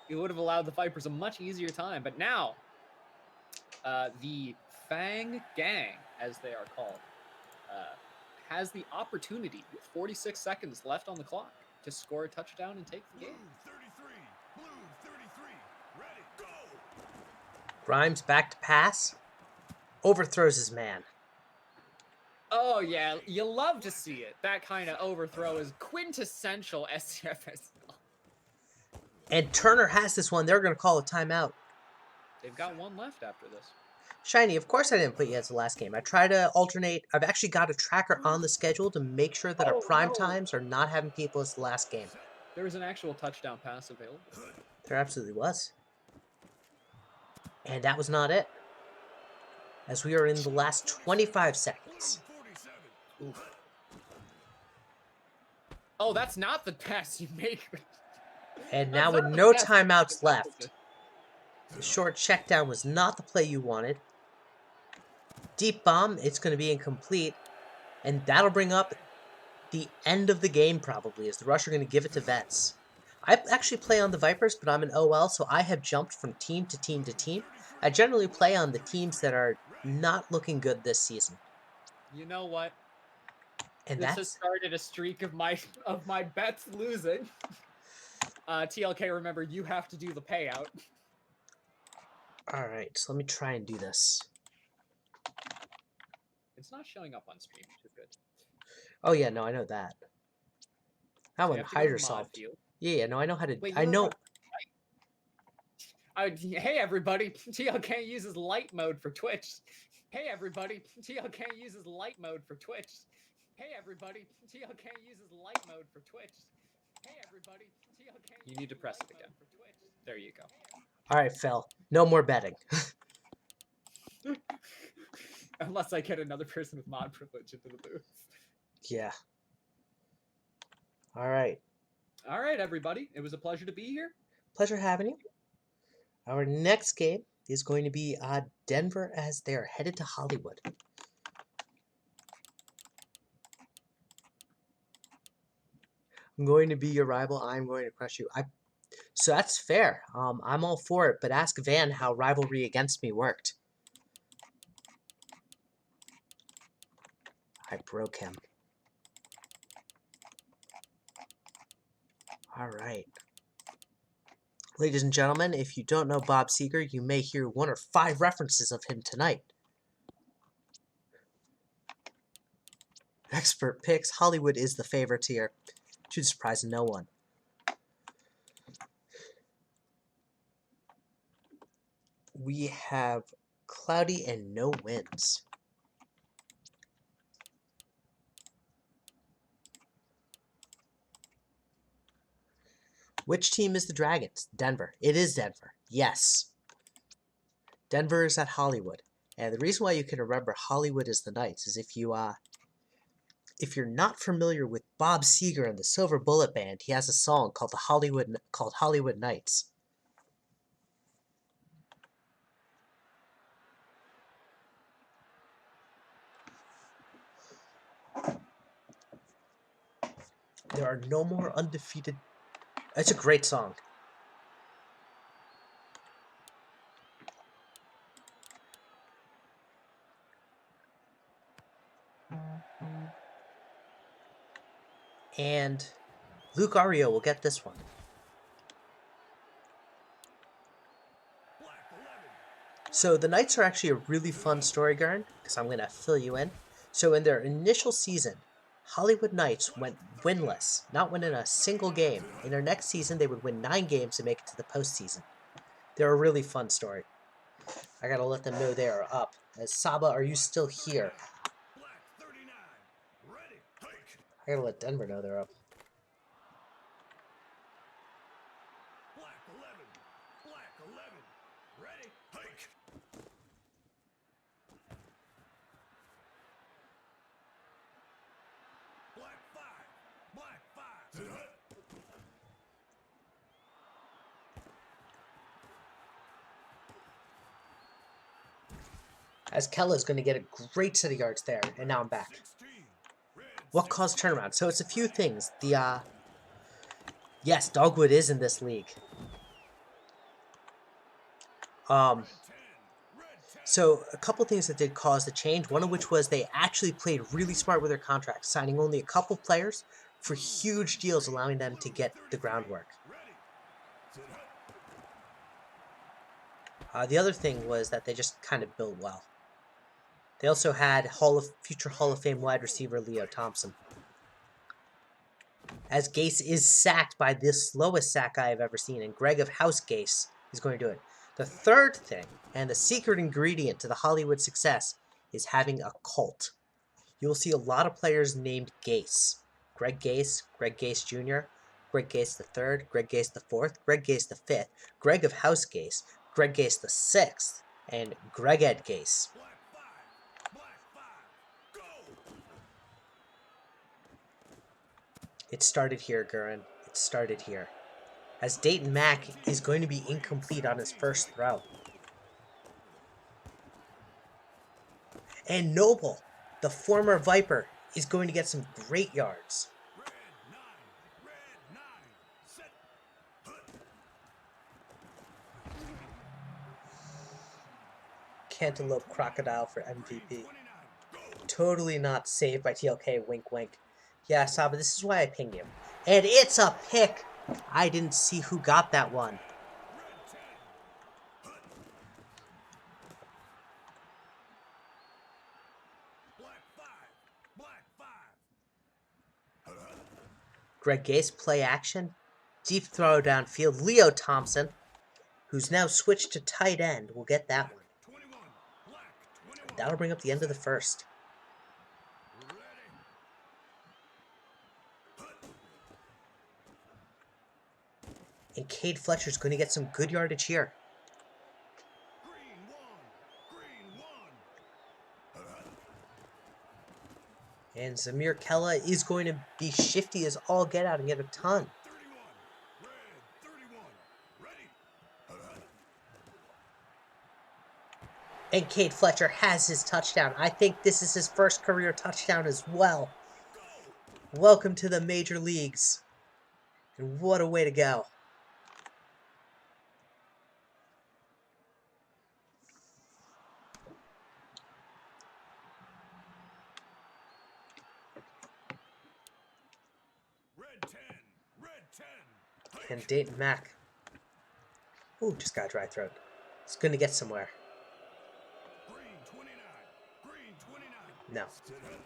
it would have allowed the Vipers a much easier time. But now, the Fang Gang, as they are called, has the opportunity with 46 seconds left on the clock to score a touchdown and take the game. Blue 33, ready, go! Grimes back to pass. Overthrows his man. Oh, yeah. You love to see it. That kind of overthrow is quintessential SCSFL. And Turner has this one. They're going to call a timeout. They've got 1 left after this. Shiny, of course I didn't put you as the last game. I try to alternate. I've actually got a tracker on the schedule to make sure that our prime times are not having people as the last game. There was an actual touchdown pass available. There absolutely was. And that was not it. As we are in the last 25 seconds. Oof. Oh, that's not the pass you make. And now with no timeouts left. The short check down was not the play you wanted. Deep bomb, it's going to be incomplete. And that'll bring up the end of the game probably, as the Rush are going to give it to Vets. I actually play on the Vipers, but I'm an OL, so I have jumped from team to team to team. I generally play on the teams that are not looking good this season. You know what? And this has started a streak of my bets losing. TLK, remember, you have to do the payout. All right, so let me try and do this. It's not showing up on stream, which is good. Oh yeah, no, I know that. That one, Hydrosolved. Yeah, no, I know how to. Wait, I know. Hey everybody, TLK uses light mode for Twitch. Hey everybody, TLK uses light mode for Twitch. Hey everybody, TLK uses light mode for Twitch. Hey everybody, TLK. You need to press it again. There you go. All right, Phil. No more betting. Unless I get another person with mod privilege into the booth. Yeah. All right. All right, everybody. It was a pleasure to be here. Pleasure having you. Our next game is going to be Denver as they are headed to Hollywood. I'm going to be your rival. I'm going to crush you. So that's fair. I'm all for it, but ask Van how rivalry against me worked. I broke him. All right. Ladies and gentlemen, if you don't know Bob Seger, you may hear 1 or 5 references of him tonight. Expert picks. Hollywood is the favorite here. To the surprise of no one. We have cloudy and no winds. Which team is the Dragons? Denver. It is Denver. Yes. Denver is at Hollywood. And the reason why you can remember Hollywood is the Knights is if you're not familiar with Bob Seger and the Silver Bullet Band, he has a song called Hollywood Knights. There are no more undefeated. It's a great song. And Luke Ario will get this one. So the Knights are actually a really fun story, Garn, because I'm going to fill you in. So in their initial season, Hollywood Knights went winless, not winning a single game. In their next season, they would win 9 games to make it to the postseason. They're a really fun story. I gotta let them know they are up. As Saba, are you still here? Black 39. Ready. Hike. I gotta let Denver know they're up. Black 11. Black 11. Ready. Hike. Black 5. Black 5. Sit hut. As Kella's going to get a great set of yards there, and now I'm back. 16. Red. What caused turnaround? So it's a few things. Yes, Dogwood is in this league. Red 10. Red 10. So a couple things that did cause the change, one of which was they actually played really smart with their contracts, signing only a couple players for huge deals, allowing them to get the groundwork. Ready. Sit hut. The other thing was that they just kind of built well. They also had future Hall of Fame wide receiver Leo Thompson. As Gase is sacked by the slowest sack I have ever seen, and Greg of House Gase is going to do it. The third thing, and the secret ingredient to the Hollywood success, is having a cult. You will see a lot of players named Gase. Greg Gase Jr., Greg Gase III, Greg Gase IV, Greg Gase V, Greg of House Gase, Greg Gase VI, and Greg Ed Gase. Black 5. Black 5. Go. It started here, Gurin. It started here. As Dayton Mack is going to be incomplete on his first throw. And Noble, the former Viper, is going to get some great yards. Red 9. Red 9. Set. Hut. Cantaloupe Crocodile for MVP. 29. Go. Totally not saved by TLK, wink wink. Yeah, Saba, this is why I pinged you. And it's a pick! I didn't see who got that one. Red 10. Hut. Black 5. Black 5. Hut, hut. Greg Gase, play action. Deep throw downfield. Leo Thompson, who's now switched to tight end, will get that one. 21. Black 21. That'll bring up the end of the first. Ready. And Cade Fletcher's going to get some good yardage here. Green 1. Green 1. Hut, hut. And Zamir Kella is going to be shifty as all get out and get a ton. 31. Red 31. Ready. Hut, hut. And Cade Fletcher has his touchdown. I think this is his first career touchdown as well. Welcome to the major leagues. And what a way to go. Red 10. Red 10. Hike. And Dayton Mack. Ooh, just got a dry throat. He's going to get somewhere. Green 29. Green 29. No. Sit hut.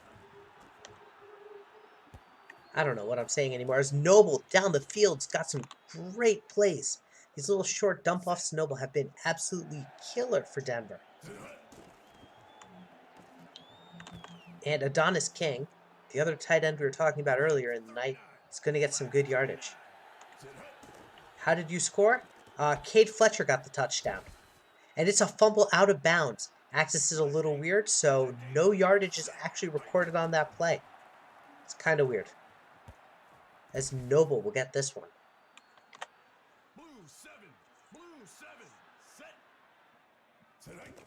I don't know what I'm saying anymore. As Noble down the field's got some great plays. These little short dump-offs to Noble have been absolutely killer for Denver. Sit hut. And Adonis King, the other tight end we were talking about earlier in the night, is going to get some good yardage. Sit hut. How did you score? Cade Fletcher got the touchdown. And it's a fumble out of bounds. Access is a little weird, so no yardage is actually recorded on that play. It's kind of weird. As Noble will get this one. Blue 7. Blue 7. Set. Sit hike.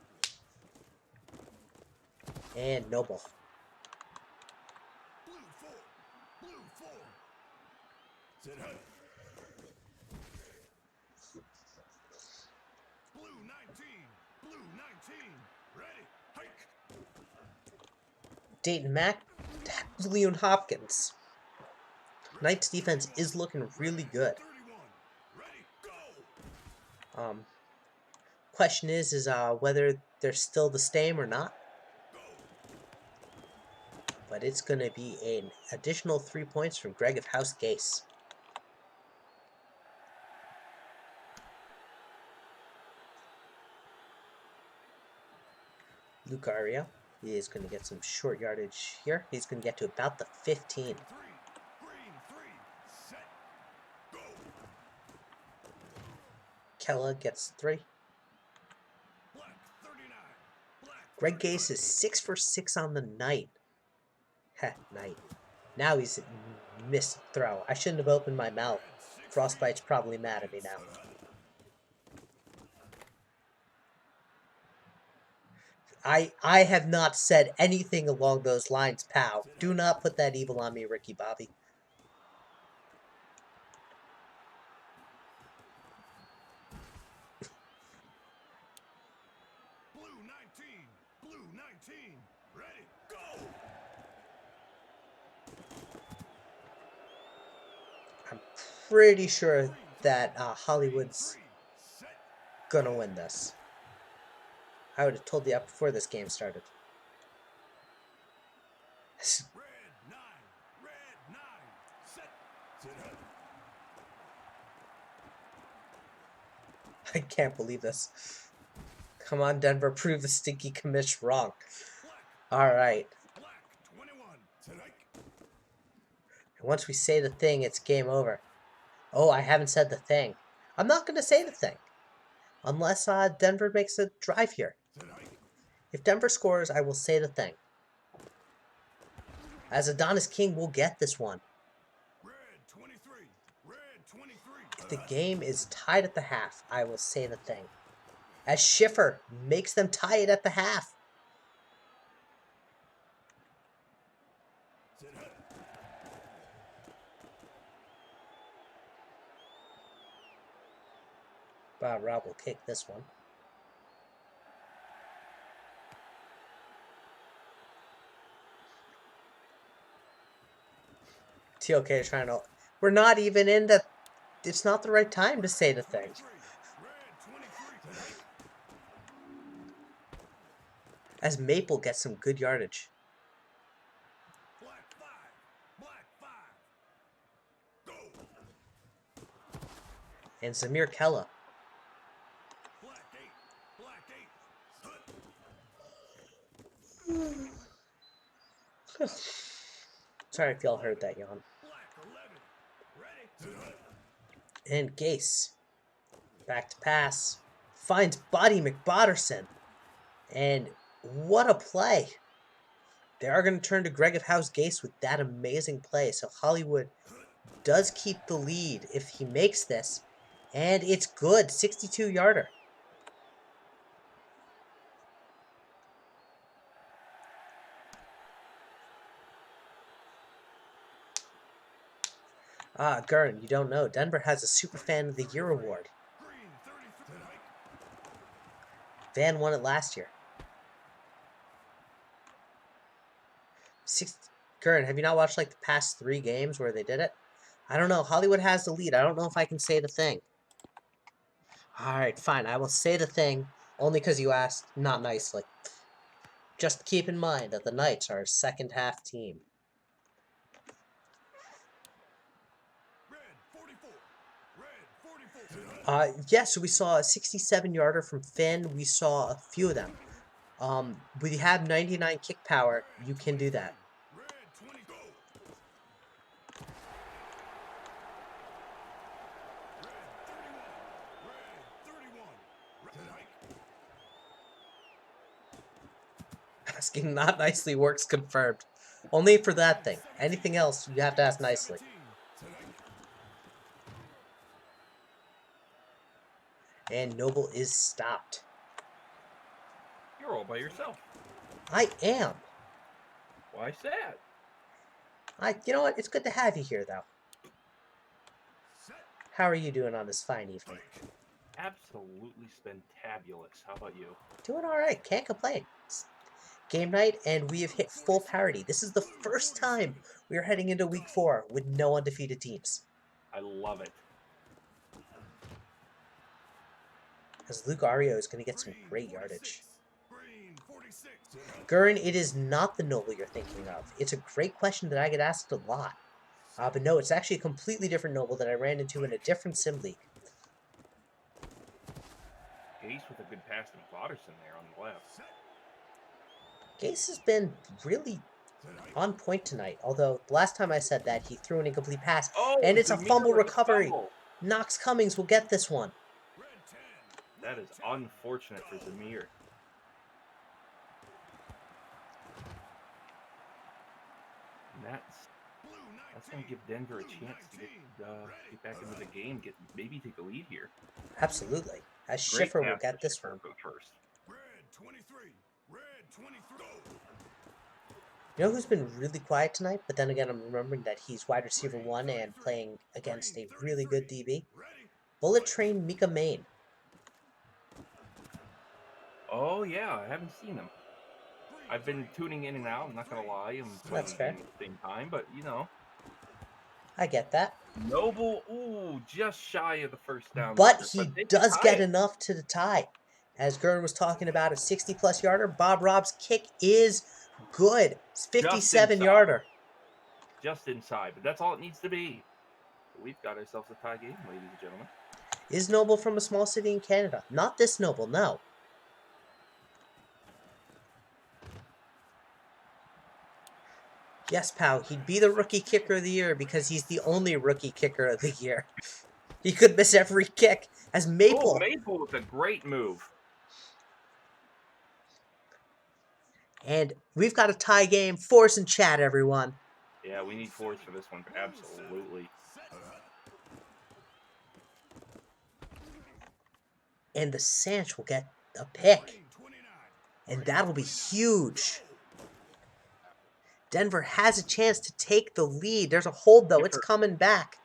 And Noble. Blue 4. Blue 4. Sit hut. Blue 19. Blue 19. Ready. Hike. Dayton Mack, Leon Hopkins. Knights defense is looking really good. 31. Ready. Go. Question is whether they're still the same or not. Go. but it's going to be an additional 3 points from Greg of House Gase. Lucario is going to get some short yardage here. He's going to get to about the 15. Kella gets 3. Greg Gase is 6 for 6 on the night. Heh, night. Now he's missed throw. I shouldn't have opened my mouth. Frostbite's probably mad at me now. I have not said anything along those lines, pal. Do not put that evil on me, Ricky Bobby. Blue 19, ready, go! I'm pretty sure that Hollywood's gonna win this. I would have told you that before this game started. Red 9, set, I can't believe this. Come on, Denver, prove the stinky commish wrong. Alright. Black 21, And once we say the thing, it's game over. Oh, I haven't said the thing. I'm not going to say the thing. Unless Denver makes a drive here. If Denver scores, I will say the thing. As Adonis King will get this one. Red 23. If the game is tied at the half, I will say the thing. As Schiffer makes them tie it at the half. Bob Rob will kick this one. TOK is trying to... We're not even in the... It's not the right time to say the thing. As Maple gets some good yardage. Black 5, go! And Zamir Kella. Black 8. Sorry if y'all heard that yawn. Black 11, ready, And Gase. Back to pass. Finds Buddy McBotterson. And what a play. They are going to turn to Greg of House Gase with that amazing play. So Hollywood does keep the lead if he makes this. And it's good. 62-yarder. Gurn, you don't know. Denver has a Superfan of the Year award. Van won it last year. Gurn, have you not watched like the past 3 games where they did it? I don't know. Hollywood has the lead. I don't know if I can say the thing. Alright, fine. I will say the thing. Only because you asked not nicely. Just keep in mind that the Knights are a second half team. Yeah, so we saw a 67-yarder from Finn. We saw a few of them. We have 99 kick power. You can do that. Asking not nicely works confirmed. Only for that thing. Anything else, you have to ask nicely. And Noble is stopped. You're all by yourself. I am. Why sad? You know what? It's good to have you here, though. How are you doing on this fine evening? Absolutely spentabulous. How about you? Doing all right. Can't complain. It's game night, and we have hit full parity. This is the first time we are heading into week 4 with no undefeated teams. I love it. As Lucario is going to get some great yardage. Gurren, it is not the Noble you're thinking of. It's a great question that I get asked a lot. But no, it's actually a completely different Noble that I ran into in a different Sim League. Ace with a good pass to Watterson there on the left. Gase has been really on point tonight, although the last time I said that, he threw an incomplete pass, and it's a fumble recovery. Knox Cummings will get this one. That is unfortunate for Zamir. And that's going to give Denver a chance to get back into the game, maybe take the lead here. Absolutely. As Schiffer will get this one. First. Red 23. Red 23. You know who's been really quiet tonight? But then again, I'm remembering that he's wide receiver 1 and playing against a really good DB. Bullet Train Mika Main. Oh, yeah. I haven't seen him. I've been tuning in and out. I'm not going to lie. I'm playing That's fair. at the same time, but, you know. I get that. Noble, ooh, just shy of the first down. But he does get enough to the tie. As Gurren was talking about, a 60-plus yarder. Bob Robb's kick is good. It's 57-yarder. Just inside, but that's all it needs to be. We've got ourselves a tie game, ladies and gentlemen. Is Noble from a small city in Canada? Not this Noble, no. Yes, pal, he'd be the rookie kicker of the year because he's the only rookie kicker of the year. He could miss every kick. As Maple. Oh, Maple with a great move. And we've got a tie game. Force and chat, everyone. Yeah, we need Force for this one. Absolutely. And the Sanch will get a pick. And that'll be huge. Denver has a chance to take the lead. There's a hold, though. It's coming back.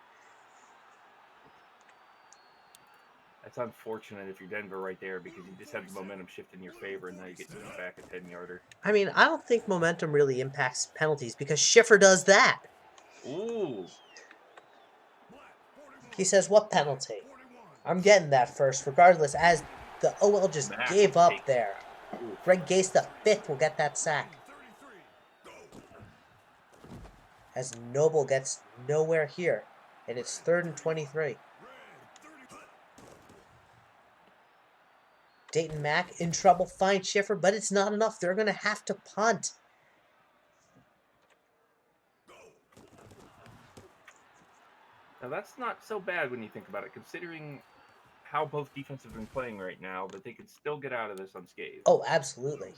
That's unfortunate if you're Denver right there because you just had the momentum shift in your favor and now you get back a 10-yarder. I mean, I don't think momentum really impacts penalties because Schiffer does that. Ooh. He says, what penalty? I'm getting that first, regardless, as the OL just gave up there. Greg Gase, the 5th, will get that sack. As Noble gets nowhere here, and it's 3rd and 23. Dayton Mack in trouble, finds Schiffer, but it's not enough. They're going to have to punt. Now, that's not so bad when you think about it, considering how both defenses have been playing right now, but they could still get out of this unscathed. Oh, absolutely.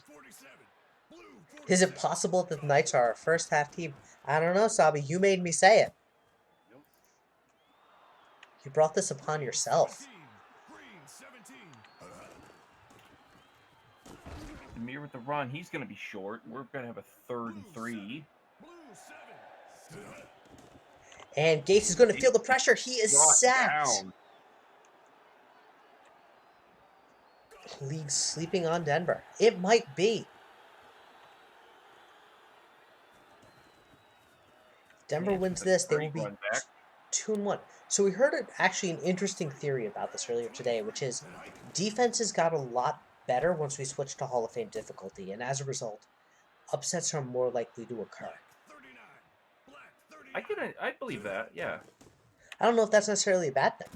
Is it possible that the Knights are our first half team? I don't know, Sabi. You made me say it. You brought this upon yourself. Demir with the run. He's going to be short. We're going to have a 3rd and 3. And Gase is going to feel the pressure. He is sacked. Down. League sleeping on Denver. It might be. Denver wins this. They will be 2-1. So we heard actually an interesting theory about this earlier today, which is defenses got a lot better once we switched to Hall of Fame difficulty, and as a result, upsets are more likely to occur. I believe that, yeah. I don't know if that's necessarily a bad thing.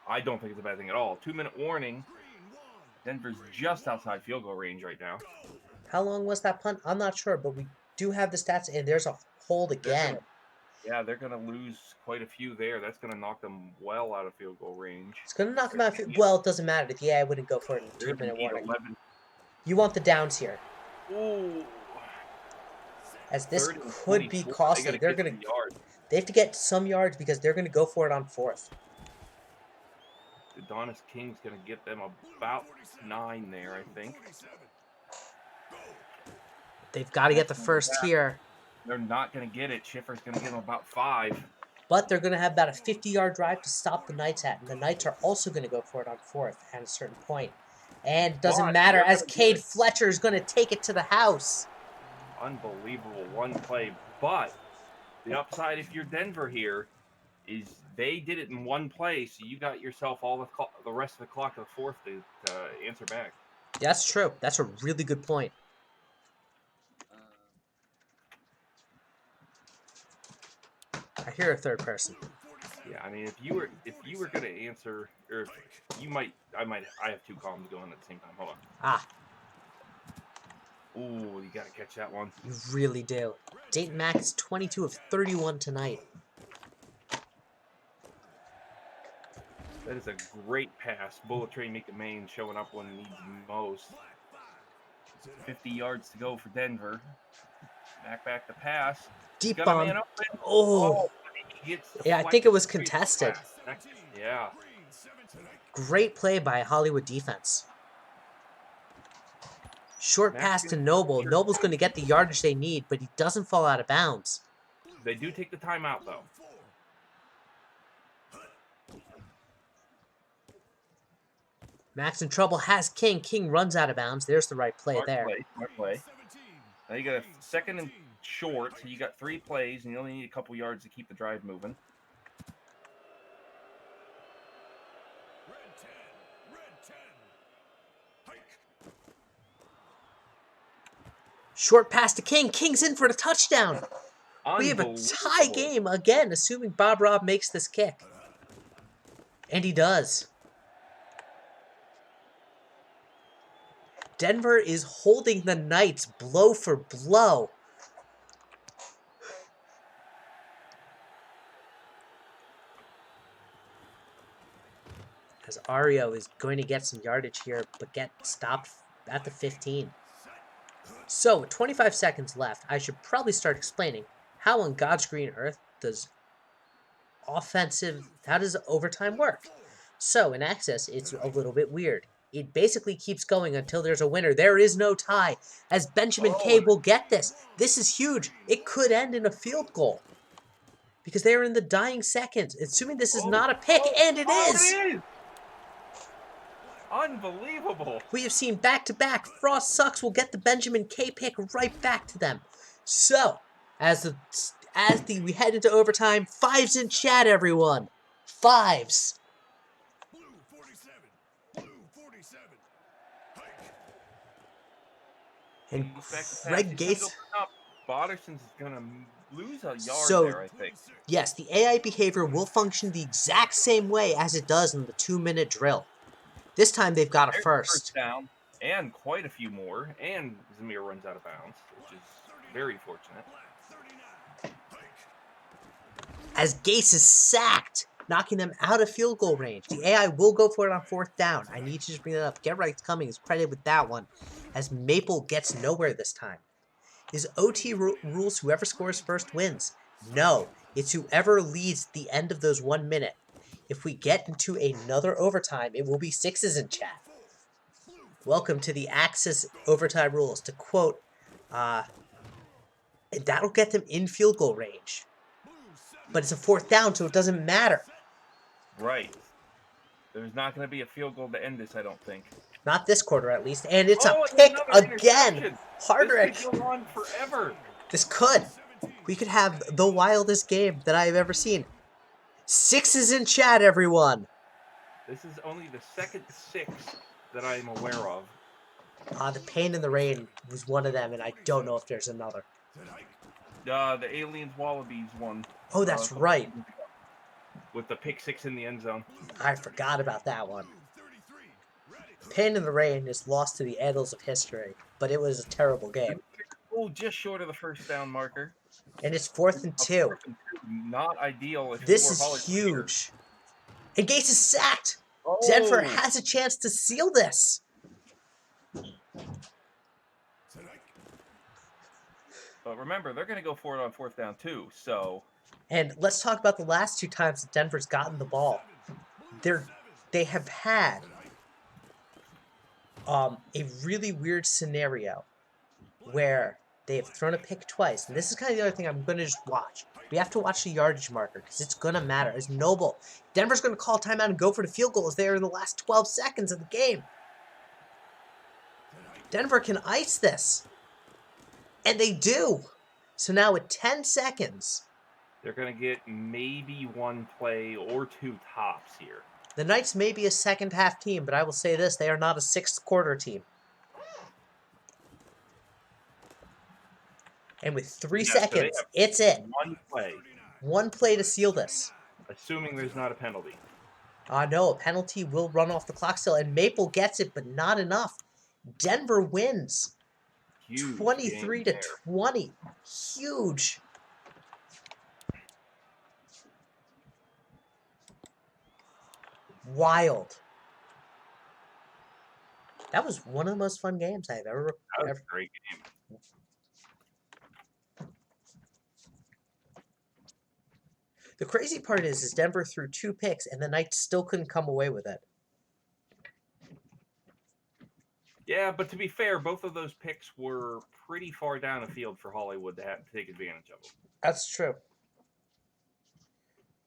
I don't think it's a bad thing at all. 2-minute warning. Denver's just outside field goal range right now. How long was that punt? I'm not sure, but we do have the stats, and there's a hold again. They're going to lose quite a few there. That's going to knock them well out of field goal range. It's going to knock them out of well, it doesn't matter. Yeah, I wouldn't go for it in 2-minute warning. 11. You want the downs here. Ooh. As this could be costly. They have to get some yards because they're going to go for it on 4th. Adonis King's going to get them about 9 there, I think. They've got to get the first here. They're not going to get it. Schiffer's going to get them about 5. But they're going to have about a 50-yard drive to stop the Knights at. And the Knights are also going to go for it on 4th at a certain point. And it doesn't matter as Cade Fletcher is going to take it to the house. Unbelievable one play. But the upside if you're Denver here is they did it in one play. So you got yourself all the rest of the clock to the 4th to answer back. That's true. That's a really good point. I hear a third person. Yeah, I mean, if you were going to answer, or if you might, I have two columns going at the same time. Hold on. Ah, Ooh, you got to catch that one. you really do. Dayton Mack is 22 of 31 tonight. That is a great pass. Bullet Train McMahon showing up when he needs most. 50 yards to go for Denver. Back to pass. Deep Got a bomb. man open. Oh. Yeah, I think it was contested. Yeah. Great play by Hollywood defense. Short pass to Noble. Noble's going to get the yardage they need, but he doesn't fall out of bounds. They do take the timeout, though. Max in trouble, has King. King runs out of bounds. There's the right play there. Smart play. Now you got a second and short, so you got 3 plays, and you only need a couple yards to keep the drive moving. Short pass to King. King's in for the touchdown. We have a tie game again, assuming Bob Robb makes this kick. And he does. Denver is holding the Knights blow for blow. As Ario is going to get some yardage here, but get stopped at the 15. So, with 25 seconds left, I should probably start explaining how on God's green earth does overtime work. So, in Access, it's a little bit weird. It basically keeps going until there's a winner. There is no tie, as Benjamin K will get this. This is huge. It could end in a field goal, because they are in the dying seconds. Assuming this is not a pick, and it is! Unbelievable. We have seen back-to-back. Frost sucks will get the Benjamin K pick right back to them. So, as we head into overtime, 5s in chat, everyone. 5s. And Greg Gates. Bodderson's going to lose a yard there, I think. Yes, the AI behavior will function the exact same way as it does in the 2-minute drill. This time they've got a first down, and quite a few more, and Zamir runs out of bounds, which is very fortunate. As Gase is sacked, knocking them out of field goal range. The AI will go for it on 4th down. I need to just bring that up. Get Right's coming is credited with that one, as Maple gets nowhere this time. Is OT rules whoever scores first wins? No, it's whoever leads the end of those 1 minute. If we get into another overtime, it will be 6s in chat. Welcome to the Axis overtime rules. To quote, and that'll get them in field goal range. But it's a 4th down, so it doesn't matter. Right. There's not going to be a field goal to end this, I don't think. Not this quarter, at least. And it's a pick again. Hardrick. This could go on forever. This could. We could have the wildest game that I've ever seen. 6s in chat, everyone. This is only the second 6 that I'm aware of. The Pain in the Rain was one of them, and I don't know if there's another. The Aliens Wallabies one. Oh, that's right. With the pick 6 in the end zone. I forgot about that one. Pain in the Rain is lost to the annals of history, but it was a terrible game. Oh, just short of the first down marker. And it's 4th and 2. Not ideal. This is huge. And Gase is sacked. Oh. Denver has a chance to seal this. But remember, they're going to go for it on 4th down too, so... And let's talk about the last 2 times that Denver's gotten the ball. They have had a really weird scenario where they have thrown a pick twice. And this is kind of the other thing I'm going to just watch. We have to watch the yardage marker because it's going to matter. It's Noble. Denver's going to call timeout and go for the field goal as they are in the last 12 seconds of the game. Denver can ice this. And they do. So now with 10 seconds... They're going to get maybe 1 play or 2 tops here. The Knights may be a second-half team, but I will say this. They are not a 6th quarter team. And with 3 Yeah, so they seconds, have it's it. one play, One play to seal this. assuming there's not a penalty. No, a penalty will run off the clock still, and Maple gets it, but not enough. Denver wins. Huge 23 game to there. 20. Huge. Wild. That was one of the most fun games I've ever. That was a great game. The crazy part is Denver threw 2 picks, and the Knights still couldn't come away with it. Yeah, but to be fair, both of those picks were pretty far down the field for Hollywood to take advantage of them. That's true.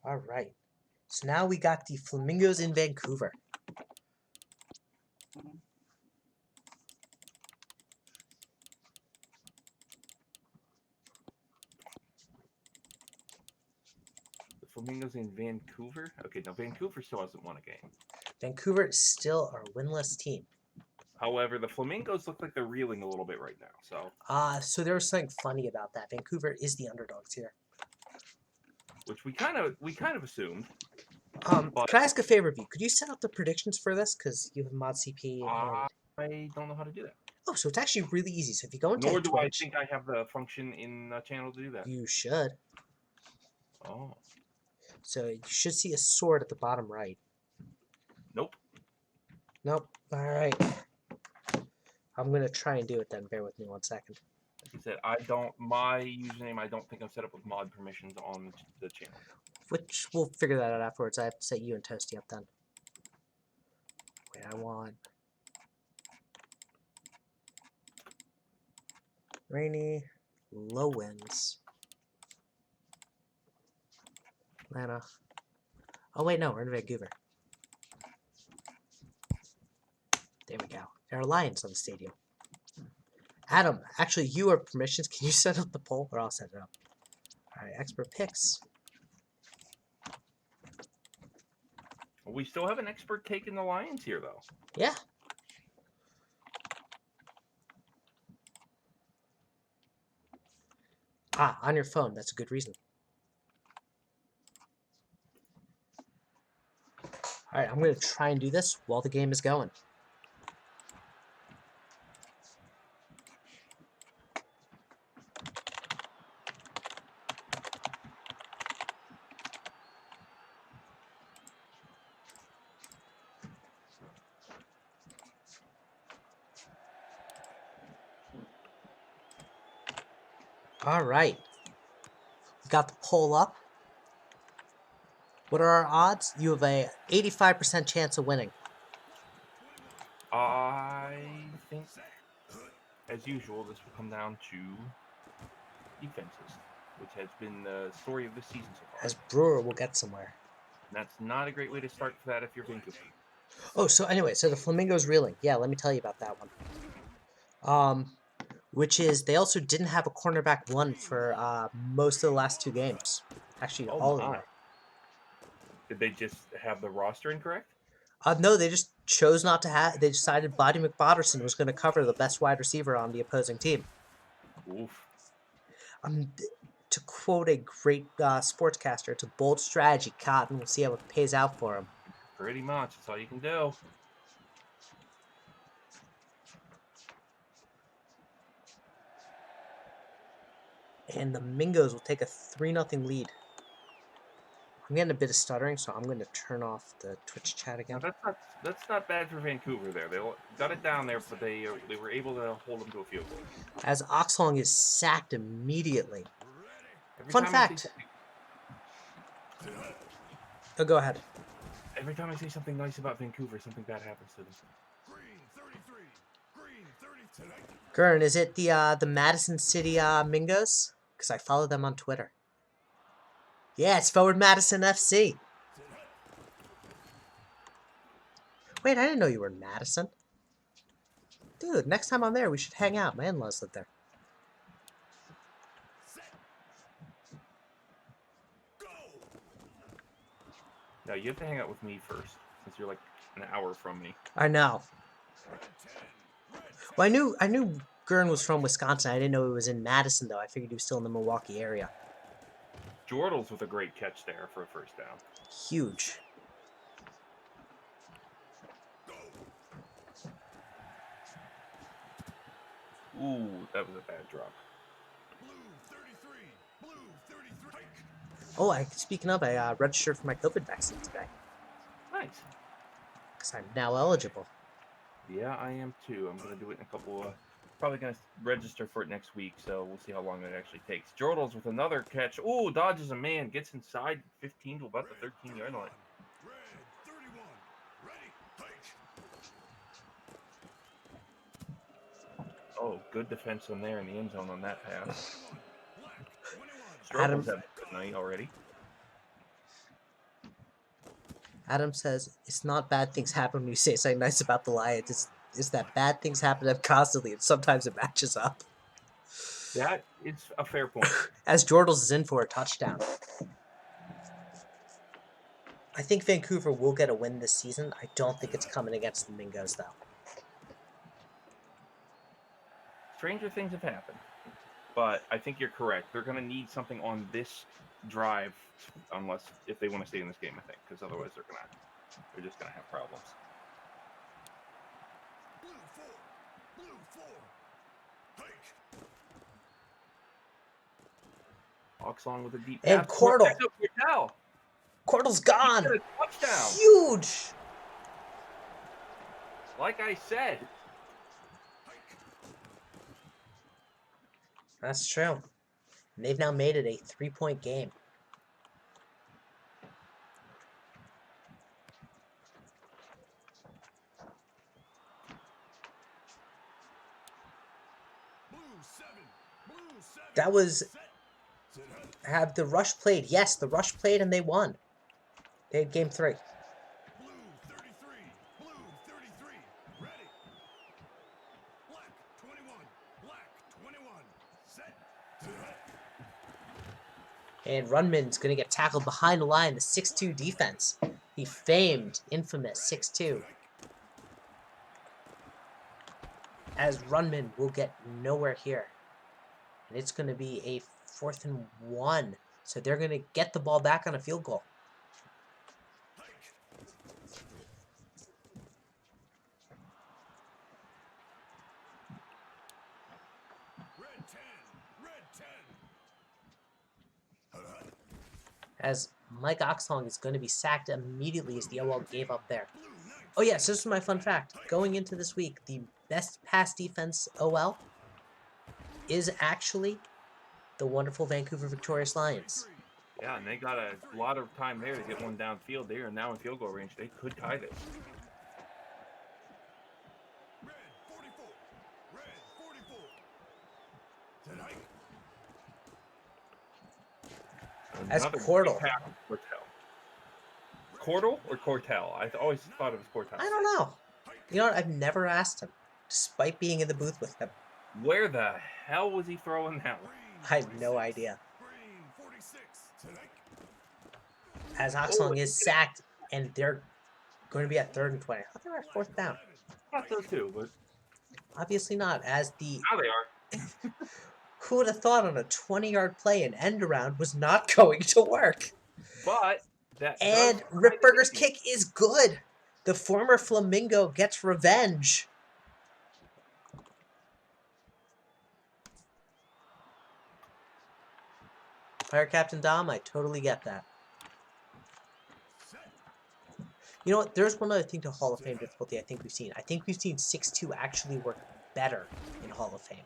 All right. So now we got the Flamingos in Vancouver. The Flamingos in Vancouver? Okay, now Vancouver still hasn't won a game. Vancouver is still our winless team. However, the Flamingos look like they're reeling a little bit right now. So there was something funny about that. Vancouver is the underdogs here. Which we kind of assumed. Can I ask a favor of you? Could you set up the predictions for this? Because you have mod CP and I don't know how to do that. Oh, so it's actually really easy. So if you go into Nor do Twitch, I think I have the function in the channel to do that. You should. Oh. So you should see a sword at the bottom right. Nope. Nope. All right. I'm going to try and do it then. Bear with me 1 second. Like I said, my username, I don't think I'm set up with mod permissions on the channel. Which, we'll figure that out afterwards. I have to set you and Toasty up then. Wait, I want... Rainy, low winds. Atlanta. Oh, wait, no, we're in Vancouver. There we go. There are lions on the stadium. Adam, actually, you have permissions. Can you set up the poll? Or I'll set it up. Alright, expert picks. We still have an expert taking the Lions here, though. Yeah. On your phone. That's a good reason. Alright, I'm going to try and do this while the game is going. Alright. Got the poll up. What are our odds? You have a 85% chance of winning. I think, as usual, this will come down to defenses, which has been the story of this season so far. As Brewer will get somewhere. And that's not a great way to start for that if you're Vancouver. Oh, so anyway, so the Flamingos reeling. Yeah, let me tell you about that one. Which is, they also didn't have a cornerback one for most of the last 2 games. Actually, all of them. Did they just have the roster incorrect? No, they just chose not to have. They decided Buddy McBotterson was going to cover the best wide receiver on the opposing team. Oof. To quote a great sportscaster, it's a bold strategy, Cotton. We'll see how it pays out for him. Pretty much. That's all you can do. And the Mingos will take a 3-0 lead. I'm getting a bit of stuttering, so I'm going to turn off the Twitch chat again. Now, that's not bad for Vancouver there. They got it down there, but they were able to hold them to a field goal. As Oxlong is sacked immediately. Fun fact. Oh, go ahead. Every time I say something nice about Vancouver, something bad happens to them. Gurn, is it the Madison City Mingos? Because I follow them on Twitter. Yeah, it's Forward Madison FC. Wait, I didn't know you were in Madison. Dude, next time I'm there, we should hang out. My in-laws live there. Now, you have to hang out with me first, since you're like an hour from me. I know. Well, I knew Gurn was from Wisconsin. I didn't know he was in Madison, though. I figured he was still in the Milwaukee area. Jordals with a great catch there for a first down. Huge. Ooh, that was a bad drop. Oh, speaking of, I registered for my COVID vaccine today. Nice. Because I'm now eligible. Yeah, I am too. I'm going to do it in a couple of... Probably going to register for it next week, so we'll see how long it actually takes. Jordals with another catch. Ooh, dodges a man. Gets inside 15 to about the 13-yard line. Oh, good defense in there in the end zone on that pass. Struggles have a good night already. Adam says, it's not bad things happen when you say something nice about the Lions. It's that bad things happen to them constantly, and sometimes it matches up. That is a fair point. As Jordals is in for a touchdown. I think Vancouver will get a win this season. I don't think it's coming against the Mingos, though. Stranger things have happened. But I think you're correct. They're going to need something on this drive, if they want to stay in this game, I think, because otherwise they're just going to have problems. Oxlong with a deep pass. And Cordell. Cordell's gone. Touchdown. Huge. Like I said. That's true. And they've now made it a 3-point game. That was... Have the rush played? Yes, the rush played and they won. They had game 3. And Runman's going to get tackled behind the line, the 6'2 defense. The famed, infamous 6'2. As Runman will get nowhere here. And it's going to be a 4th and 1. So they're going to get the ball back on a field goal. As Mike Oxlong is going to be sacked immediately as the OL gave up there. Oh yes, this is my fun fact. Going into this week, the best pass defense OL is actually the wonderful Vancouver Victorious Lions. Yeah, and they got a lot of time there to get one downfield. They are now in field goal range. They could tie this. As Cordell. Cordell or Cortell? I always thought it was Cortell. I don't know. You know what? I've never asked him, despite being in the booth with him. Where the hell was he throwing that one? I have no idea. As Oxlong is sacked, and they're going to be at 3rd and 20. I thought they were at 4th down. I thought so too, but obviously not. As the now they are. Who would have thought on a 20-yard play an end around was not going to work? But that and Ripburger's kick is good. The former Flamingo gets revenge. Fire Captain Dom, I totally get that. You know what? There's one other thing to Hall of Fame difficulty I think we've seen. I think we've seen 6-2 actually work better in Hall of Fame.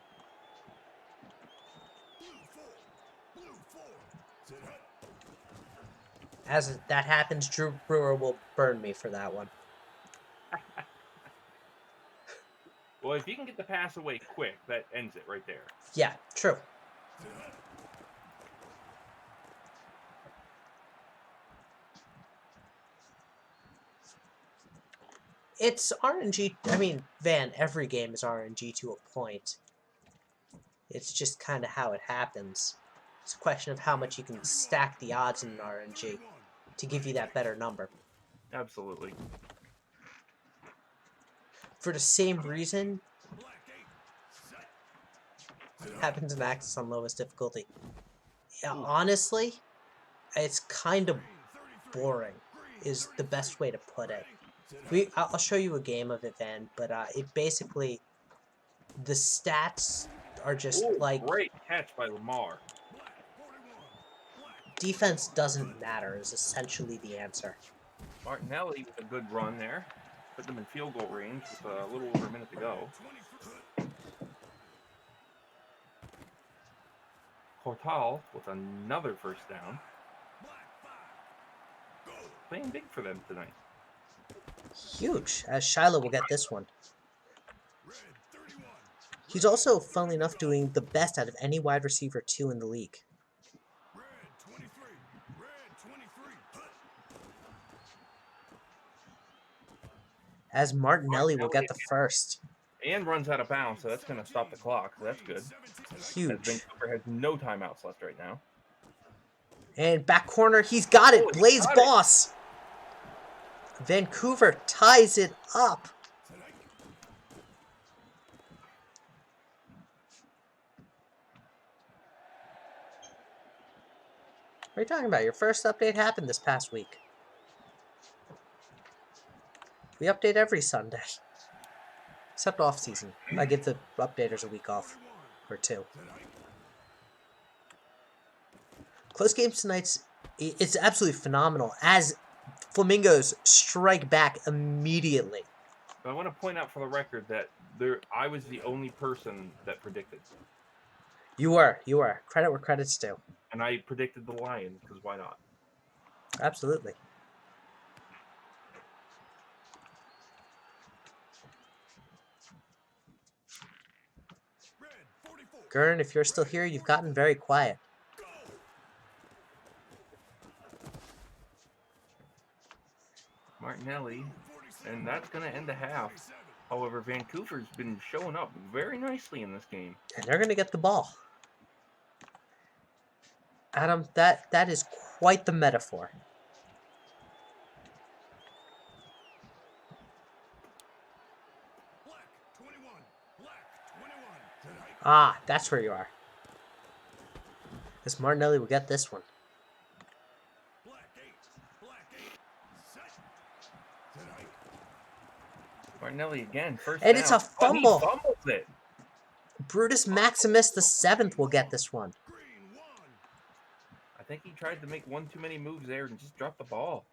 As that happens, Drew Brewer will burn me for that one. Well, if you can get the pass away quick, that ends it right there. Yeah, true. It's RNG. I mean, Van, every game is RNG to a point. It's just kind of how it happens. It's a question of how much you can stack the odds in an RNG to give you that better number. Absolutely. For the same reason, Happens in Axis on lowest difficulty. Yeah, honestly, it's kind of boring, is the best way to put it. I'll show you a game of it, Van, but it basically, the stats are just Ooh, like, great catch by Lamar. defense doesn't matter is essentially the answer. Martinelli with a good run there. Put them in field goal range with a little over a minute to go. Cortal with another first down. Playing big for them tonight. Huge, as Shiloh will get this one. He's also, funnily enough, doing the best out of any wide receiver 2 in the league. As Martinelli will get the first. And runs out of bounds, so that's going to stop the clock, so that's good. Huge. As Vancouver has no timeouts left right now. And back corner, he's got it. Blaze Boss. Vancouver ties it up. What are you talking about? Your first update happened this past week. We update every Sunday. Except off season. I give the updaters a week off. Or 2. Close games tonight, it's absolutely phenomenal. As Flamingos strike back immediately. But I want to point out for the record that I was the only person that predicted. You were. Credit where credit's due. And I predicted the Lions, because why not? Absolutely. Gurn, if you're still here, you've gotten very quiet. Martinelli, and that's going to end the half. However, Vancouver's been showing up very nicely in this game. And they're going to get the ball. Adam, that is quite the metaphor. Ah, that's where you are. As Martinelli will get this one. Martinelli again, first and down. It's a fumble. He fumbles it. Brutus Maximus the 7th will get this one. I think he tried to make one too many moves there and just dropped the ball.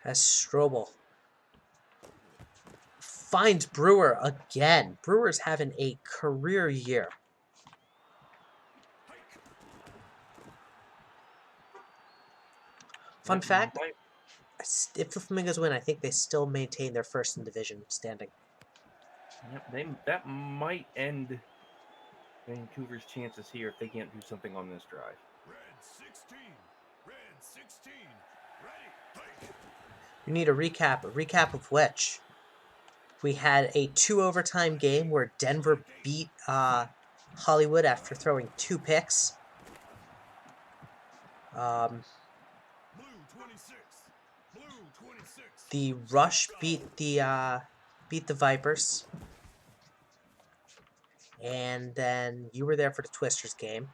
As Strobel finds Brewer again. Brewer's having a career year. Fun fact, if the Flamingos win, I think they still maintain their first in division standing. Yep, that might end Vancouver's chances here if they can't do something on this drive. Red 16, ready. You need a recap of which. We had a 2 overtime game where Denver beat Hollywood after throwing 2 picks. The Rush beat the Vipers. And then you were there for the Twisters game.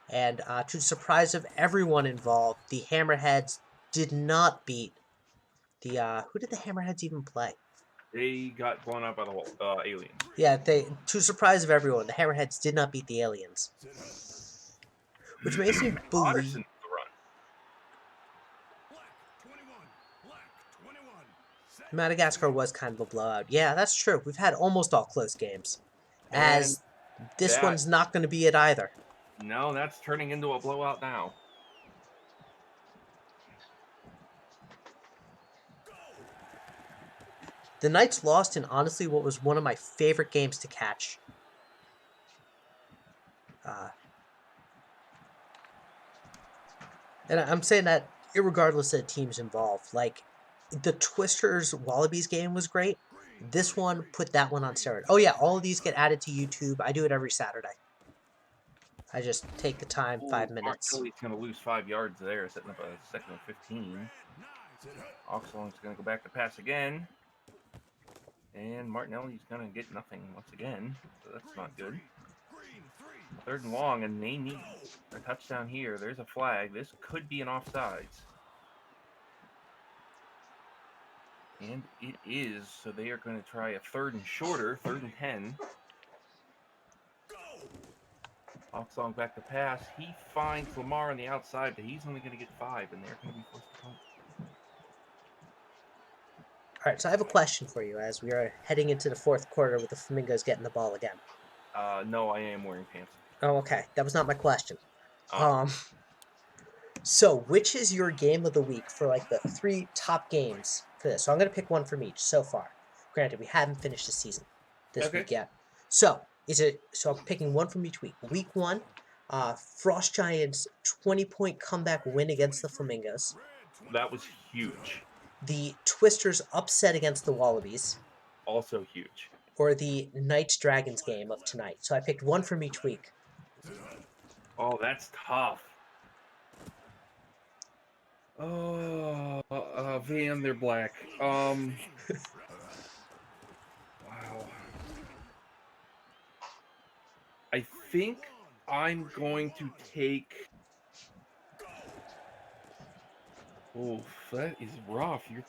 And to the surprise of everyone involved, the Hammerheads did not beat the... who did the Hammerheads even play? They got blown up by the Aliens. Yeah, to the surprise of everyone, the Hammerheads did not beat the Aliens. Which makes me believe... Madagascar was kind of a blowout. Yeah, that's true. We've had almost all close games. As this one's not going to be it either. No, that's turning into a blowout now. The Knights lost in honestly what was one of my favorite games to catch. And I'm saying that irregardless of the teams involved. Like, the Twisters Wallabies game was great. This one put that one on steroids. Oh yeah, all of these get added to YouTube. I do it every Saturday. I just take the time, 5 minutes. Martinelli's going to lose 5 yards there, setting up a 2nd and 15. Oxlong's going to go back to pass again. And Martinelli's going to get nothing once again, so that's not good. 3rd and long, and they need a touchdown here. There's a flag. This could be an offsides. And it is, so they are going to try a 3rd and shorter, 3rd and 10. Oxlong back to pass. He finds Lamar on the outside, but he's only going to get 5, and they're going to be forced to punt. All right, so I have a question for you as we are heading into the 4th quarter with the Flamingos getting the ball again. No, I am wearing pants. Oh, okay. That was not my question. So which is your game of the week for like the 3 top games for this? So I'm going to pick one from each so far. Granted, we haven't finished the season this week yet. So I'm picking one from each week. Week 1, Frost Giants 20-point comeback win against the Flamingos. That was huge. The Twisters upset against the Wallabies. Also huge. Or the Knights Dragons game of tonight. So I picked one from each week. Oh, that's tough. Oh, Van, they're black. Wow. I think I'm going to take... Oh, that is rough. You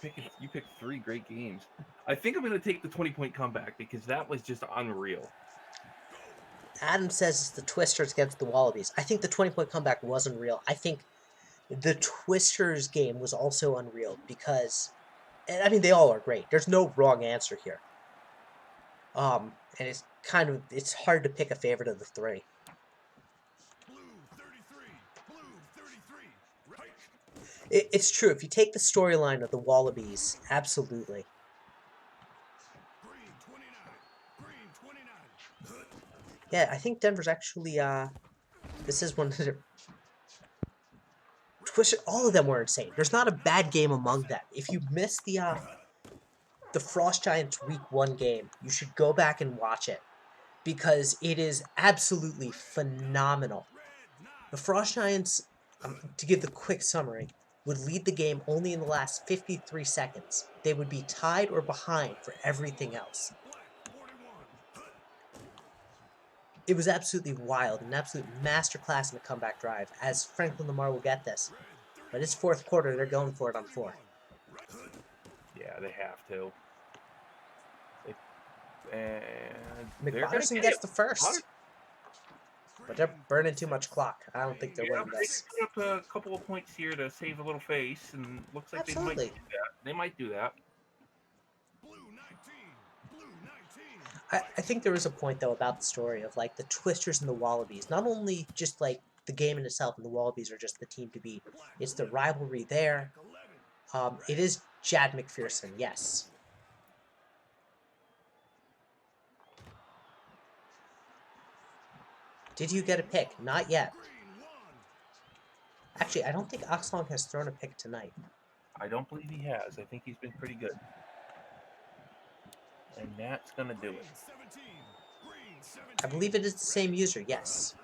picked 3 great games. I think I'm going to take the 20-point comeback because that was just unreal. Adam says it's the Twisters against the Wallabies. I think the 20-point comeback was unreal. I think the Twisters game was also unreal because, I mean, they all are great. There's no wrong answer here. And it's hard to pick a favorite of the 3. It's true. If you take the storyline of the Wallabies, absolutely. Yeah, I think Denver's actually, this is one of the... all of them were insane. There's not a bad game among them. If you missed the Frost Giants Week 1 game, you should go back and watch it because it is absolutely phenomenal. The Frost Giants, to give the quick summary, would lead the game only in the last 53 seconds. They would be tied or behind for everything else. It was absolutely wild, an absolute masterclass in the comeback drive, as Franklin Lamar will get this. But it's 4th quarter, they're going for it on 4. Yeah, they have to. McBotterson gets the first. But they're burning too much clock. I don't think they're winning this. They put up a couple of points here to save a little face, and looks like Absolutely. they might do that. They might do that. I think there was a point, though, about the story of, like, the Twisters and the Wallabies. Not only just, like, the game in itself and the Wallabies are just the team to beat. It's the rivalry there. It is Jad McPherson, yes. Did you get a pick? Not yet. Actually, I don't think Oxlong has thrown a pick tonight. I don't believe he has. I think he's been pretty good. And that's going to do it. I believe it is the same user, yes.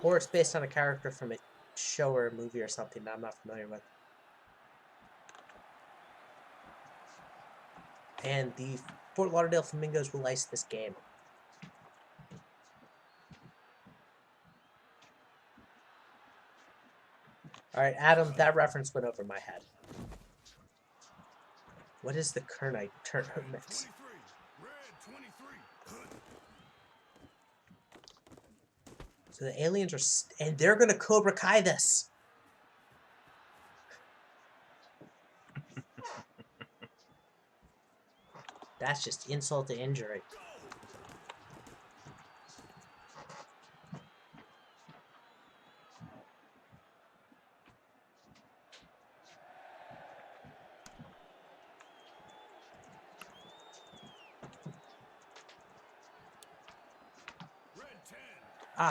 Or it's based on a character from a show or a movie or something that I'm not familiar with. And the Fort Lauderdale Flamingos will ice this game. Alright, Adam, that reference went over my head. What is the Kernite tournament? So the aliens are... and they're going to Cobra Kai this. That's just insult to injury.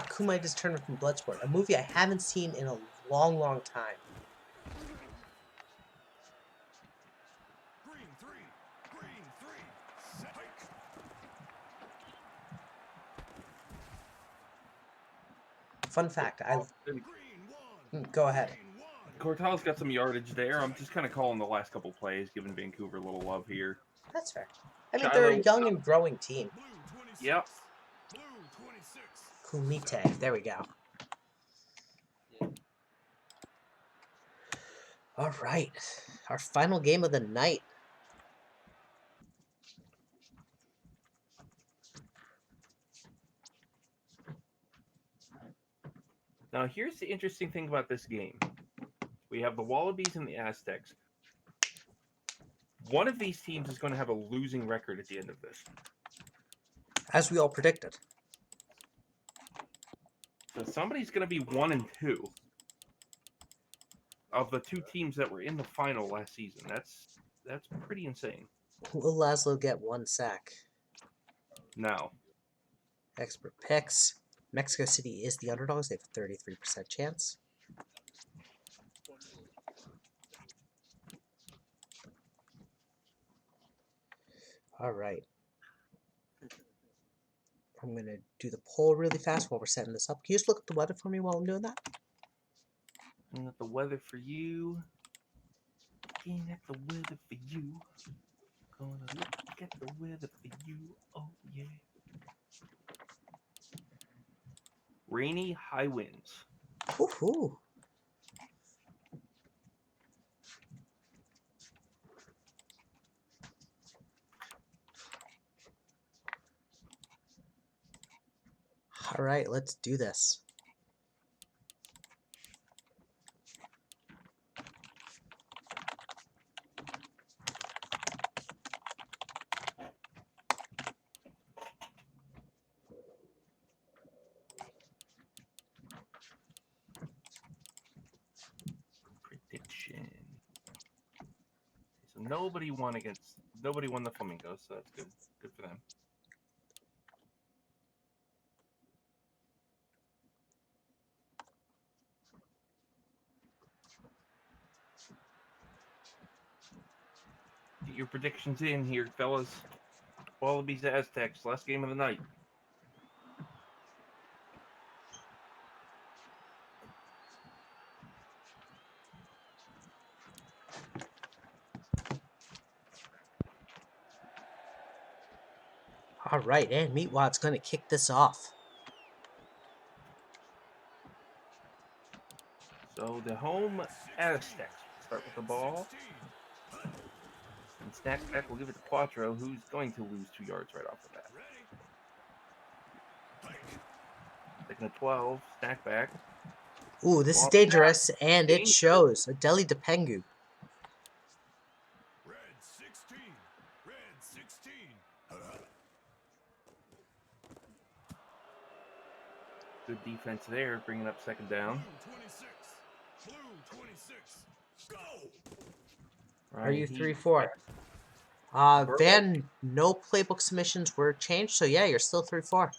Kumai just turned from Bloodsport, a movie I haven't seen in a long, long time. Fun fact, go ahead. Cortell's got some yardage there. I'm just kind of calling the last couple plays, giving Vancouver a little love here. That's fair. I mean, they're a young and growing team. Yep. Kumite. There we go. All right. Our final game of the night. Now, here's the interesting thing about this game. We have the Wallabies and the Aztecs. One of these teams is going to have a losing record at the end of this. As we all predicted. So somebody's going to be 1-2 of the two teams that were in the final last season. That's pretty insane. Will Laszlo get 1 sack? No. Expert picks. Mexico City is the underdogs. They have a 33% chance. All right. I'm going to do the poll really fast while we're setting this up. Can you just look at the weather for me while I'm doing that? Looking at the weather for you. Looking at the weather for you. Gonna look at the weather for you. Oh, yeah. Rainy, high winds. Woohoo. All right, let's do this. Prediction. So nobody won the Flamingos, so that's good. Good for them. Get your predictions in here, fellas. Wallabies Aztecs, last game of the night. All right, and Meatwad's going to kick this off. So the home Aztecs start with the ball. And snack back will give it to Quattro, who's going to lose 2 yards right off the bat. Taking a 12, snack back. Ooh, this is dangerous, and it shows. A Deli DePengu. Red 16. Red 16. Good defense there, bringing up second down. Blue 26. Blue 26. Go. Are you 3-4? Van, no playbook submissions were changed, so yeah, you're still 3-4.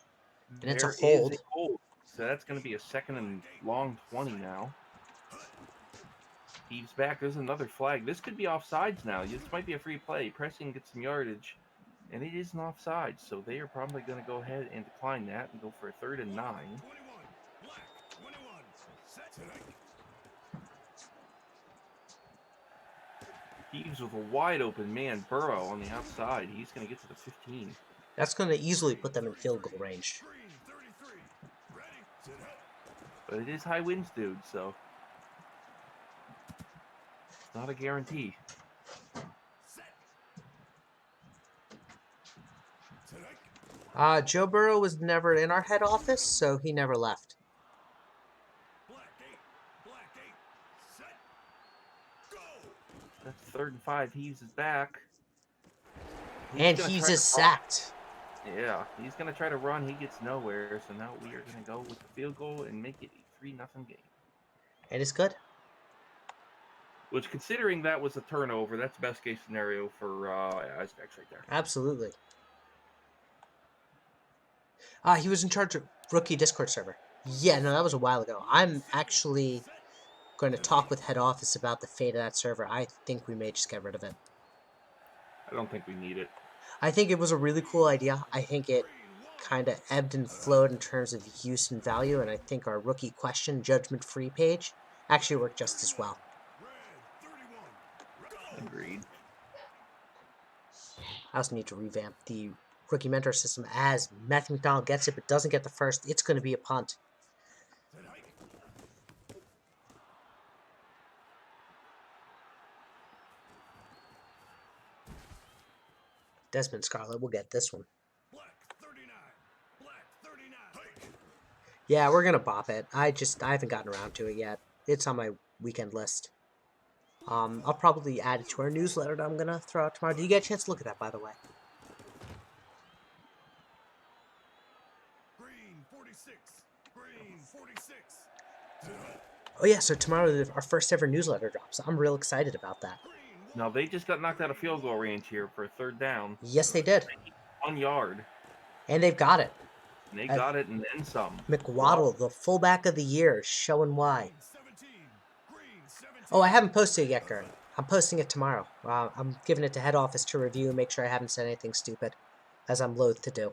And it's a hold. So that's going to be a 2nd and long 20 now. Heaves back. There's another flag. This could be offsides now. This might be a free play. Pressing gets some yardage. And it is an offside, so they are probably going to go ahead and decline that and go for a 3rd and 9. 21. Black 21. Set tonight. Heaves with a wide open man, Burrow on the outside. He's going to get to the 15. That's going to easily put them in field goal range. But it is high winds, dude, so it's not a guarantee. Joe Burrow was never in our head office, so he never left. That's 3rd and 5. Heaves is back. And Heaves is sacked. Yeah, he's going to try to run. He gets nowhere, so now we are going to go with the field goal and make it a 3-0 game. It is good. Which, considering that was a turnover, that's best case scenario for Aztecs right there. Absolutely. He was in charge of rookie Discord server. Yeah, no, that was a while ago. I'm actually going to talk with head office about the fate of that server. I think we may just get rid of it. I don't think we need it. I think it was a really cool idea. I think it kind of ebbed and flowed in terms of use and value, and I think our rookie question judgment-free page actually worked just as well. Agreed. I also need to revamp the rookie mentor system as Matthew McDonald gets it but doesn't get the first. It's going to be a punt. Desmond Scarlett will get this one. Yeah, we're going to bop it. I haven't gotten around to it yet. It's on my weekend list. I'll probably add it to our newsletter that I'm going to throw out tomorrow. Did you get a chance to look at that, by the way? Green 46. Green 46. Oh yeah, so tomorrow our first ever newsletter drops. I'm real excited about that. Now, they just got knocked out of field goal range here for a third down. Yes, they did. 1 yard. And they've got it. And they got it and then some. McWaddle, the fullback of the year, showing why. Oh, I haven't posted it yet, Gern. I'm posting it tomorrow. I'm giving it to head office to review and make sure I haven't said anything stupid, as I'm loath to do.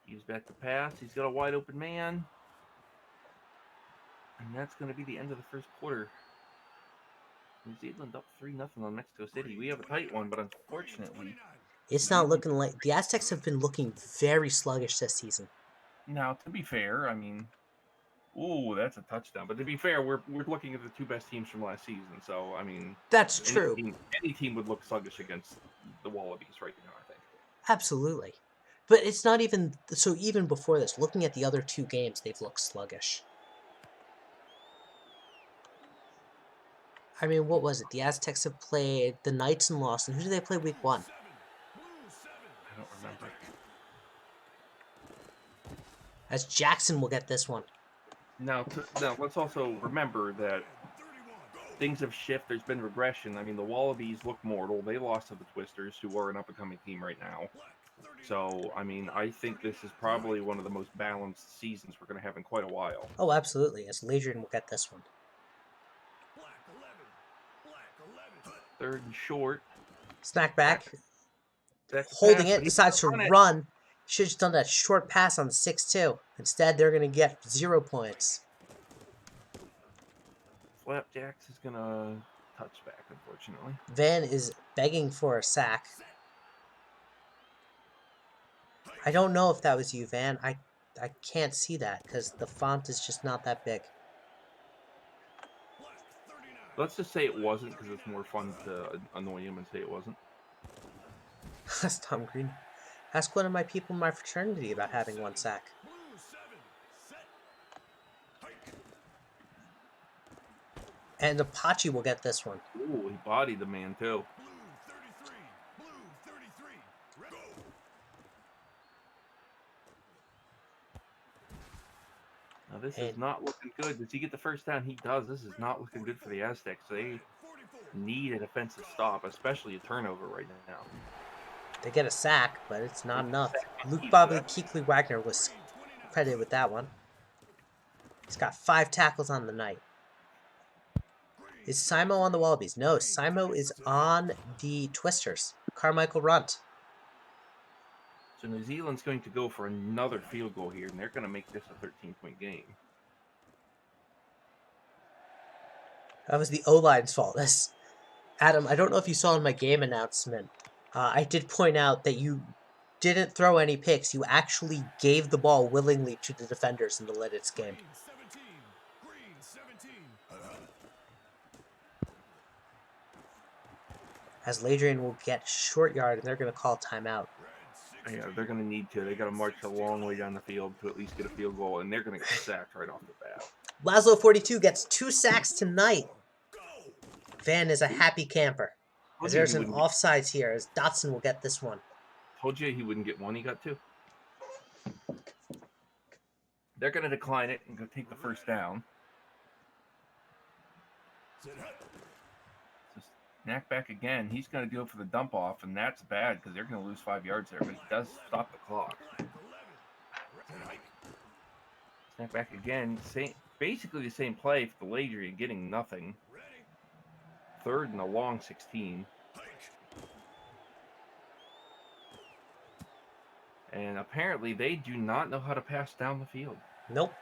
He's back to pass. He's got a wide open man. And that's going to be the end of the first quarter. New Zealand up 3-0 on Mexico City. We have a tight one, but unfortunately... It's not looking like... The Aztecs have been looking very sluggish this season. Now, to be fair, I mean... Ooh, that's a touchdown. But to be fair, we're looking at the two best teams from last season. So, I mean... That's true. Any team would look sluggish against the Wallabies right now, I think. Absolutely. But it's not even... So even before this, looking at the other two games, they've looked sluggish. I mean, what was it? The Aztecs have played the Knights and lost. And who did they play week 1? I don't remember. As Jackson will get this one. Now, let's also remember that things have shifted. There's been regression. I mean, the Wallabies look mortal. They lost to the Twisters, who are an up-and-coming team right now. So, I mean, I think this is probably one of the most balanced seasons we're going to have in quite a while. Oh, absolutely. As Ladrian will get this one. Third and short. Snack back. Holding it, decides to run. Should have just done that short pass on the 6-2. Instead, they're going to get 0 points. Flapjacks is going to touch back, unfortunately. Van is begging for a sack. I don't know if that was you, Van. I can't see that because the font is just not that big. Let's just say it wasn't because it's more fun to annoy him and say it wasn't. That's Tom Green. Ask one of my people in my fraternity about having one sack. And Apache will get this one. Ooh, he bodied the man too. Now this is not looking good. Does he get the first down? He does. This is not looking good for the Aztecs. They need a defensive stop, especially a turnover right now. They get a sack, but it's not enough. Luke Bobley Keekly Wagner was credited with that one. He's got 5 tackles on the night. Is Simo on the Wallabies? No, Simo is on the Twisters. Carmichael Runt. So New Zealand's going to go for another field goal here, and they're going to make this a 13-point game. That was the O-line's fault. Adam, I don't know if you saw in my game announcement, I did point out that you didn't throw any picks. You actually gave the ball willingly to the defenders in the Lidditz game. As Ladrian will get short yard, and they're going to call timeout. Yeah, they're going to need to. They got to march a long way down the field to at least get a field goal, and they're going to get sacked right off the bat. Laszlo 42 gets 2 sacks tonight. Van is a happy camper. As there's an offsides here, as Dotson will get this one. Told you he wouldn't get one. He got 2. They're going to decline it and go take the first down. Snack back again. He's going to go for the dump off, and that's bad because they're going to lose 5 yards there, but he does stop the clock. Snack back again. Basically the same play for the Ladrian, getting nothing. Third and a long 16. And apparently they do not know how to pass down the field. Nope.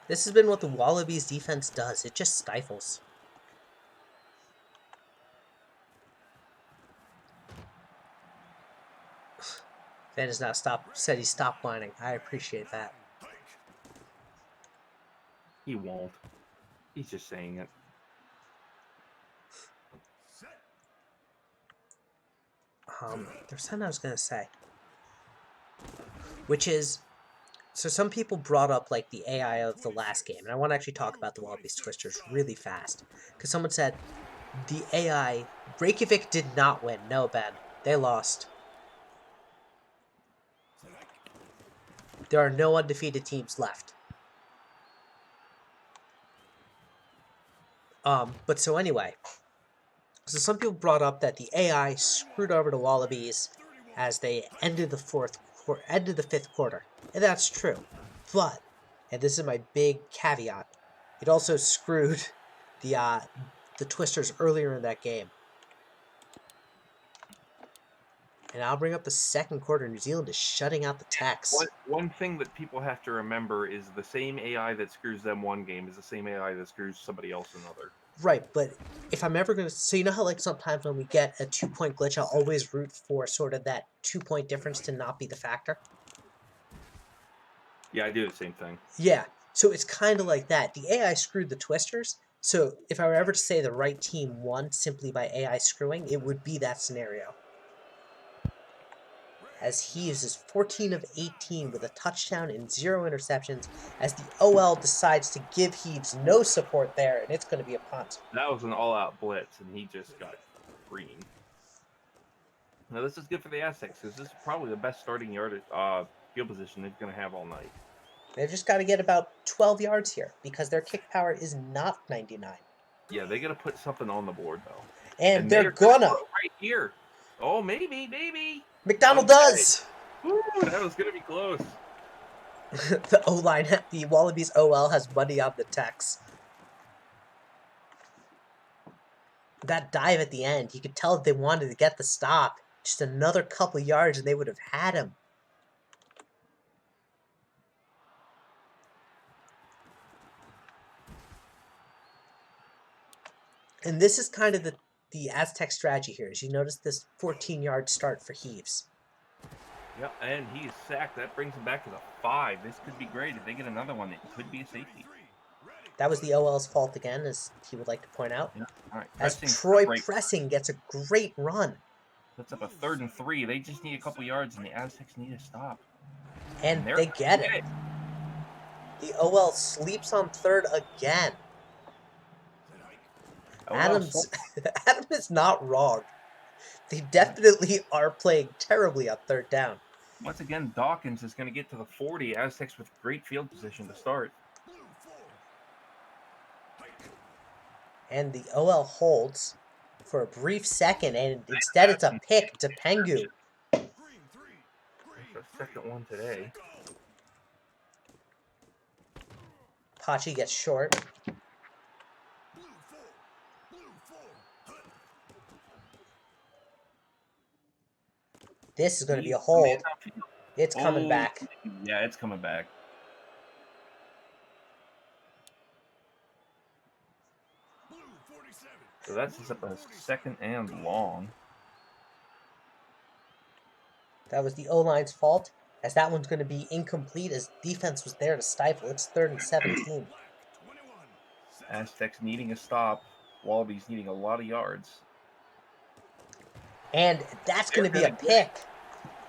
This has been what the Wallabies defense does. It just stifles. Van has now said he stopped whining. I appreciate that. He won't. He's just saying it. There's something I was going to say. Which is, so some people brought up like the AI of the last game. And I want to actually talk about the Wallabies Twisters really fast. Because someone said, the AI, Reykjavik did not win. No, Ben. They lost. There are no undefeated teams left. But so anyway, so some people brought up that the AI screwed over the Wallabies as they ended the fifth quarter, and that's true. But, and this is my big caveat, it also screwed the Twisters earlier in that game. And I'll bring up the second quarter. New Zealand is shutting out the Tex. One thing that people have to remember is the same AI that screws them one game is the same AI that screws somebody else another. Right, but if I'm ever going to... So you know how like sometimes when we get a 2-point glitch, I'll always root for sort of that 2-point difference to not be the factor? Yeah, I do the same thing. Yeah, so it's kind of like that. The AI screwed the Twisters, so if I were ever to say the right team won simply by AI screwing, it would be that scenario. As he uses 14 of 18 with a touchdown and 0 interceptions, as the OL decides to give Heaves no support there, and it's going to be a punt. That was an all-out blitz, and he just got green. Now, this is good for the Aztecs, because this is probably the best starting field position they're going to have all night. They've just got to get about 12 yards here, because their kick power is not 99. Yeah, they got to put something on the board, though. And they're gonna. Right here. Oh, maybe. McDonald does! Ooh, that was going to be close. The O-line, the Wallabies OL has money on the Tex. That dive at the end, you could tell that they wanted to get the stop. Just another couple yards and they would have had him. And this is kind of the Aztec strategy here. As you notice this 14-yard start for Heaves. Yep, and he's sacked. That brings him back to the 5. This could be great. If they get another one, it could be a safety. That was the OL's fault again, as he would like to point out. Yeah. All right. As Troy Pressing gets a great run. That's up a 3rd and 3. They just need a couple yards, and the Aztecs need to stop. And they get it. The OL sleeps on 3rd again. Adam is not wrong. They definitely are playing terribly on 3rd down. Once again, Dawkins is going to get to the 40. Aztecs with great field position to start. And the OL holds for a brief second, and instead it's a pick to Pengu. That's the second one today. Pachi gets short. This is going to be a hold. It's coming back. Yeah, it's coming back. So that's just up a 2nd and long. That was the O-line's fault, as that one's going to be incomplete as defense was there to stifle. It's 3rd and 17. Aztecs needing a stop. Wallabies needing a lot of yards. And that's going to be a pick.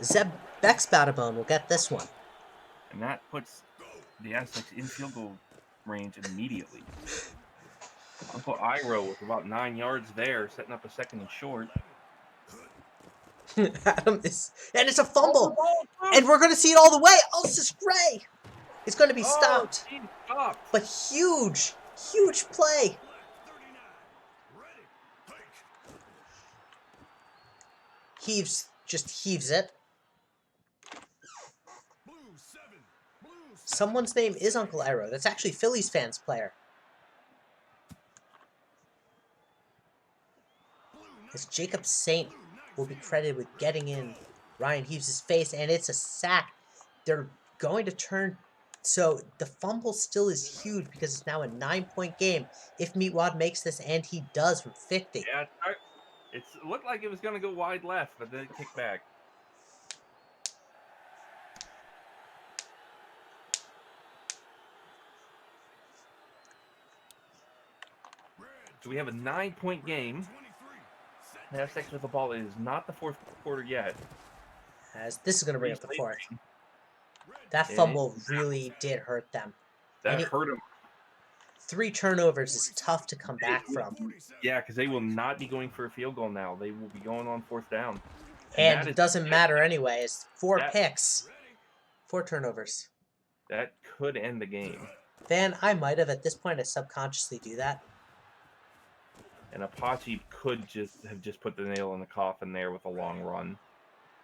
Zeb Bexbadabone will get this one. And that puts the Aztecs in field goal range immediately. Uncle Iro with about 9 yards there, setting up a 2nd and short. Adam is... And it's a fumble! And we're going to see it all the way! Alsis Gray! It's going to be stopped. But huge play. Just heaves it. Someone's name is Uncle Iro. That's actually Phillies fans player. As Jacob Saint will be credited with getting in Ryan heaves his face, and it's a sack. They're going to turn. So the fumble still is huge because it's now a 9-point game. If Meatwad makes this, and he does from 50. Yeah, it looked like it was going to go wide left, but then it kicked back. So we have a 9-point game. The Aztecs with the ball. It is not the fourth quarter yet. As this is going to bring up the fourth. That fumble really did hurt them. That hurt them. 3 turnovers is tough to come back from. Yeah, because they will not be going for a field goal now. They will be going on 4th down. And it doesn't matter anyway. It's 4 picks. 4 turnovers. That could end the game. Van, I might have at this point I subconsciously do that. And Apache could have just put the nail in the coffin there with a long run,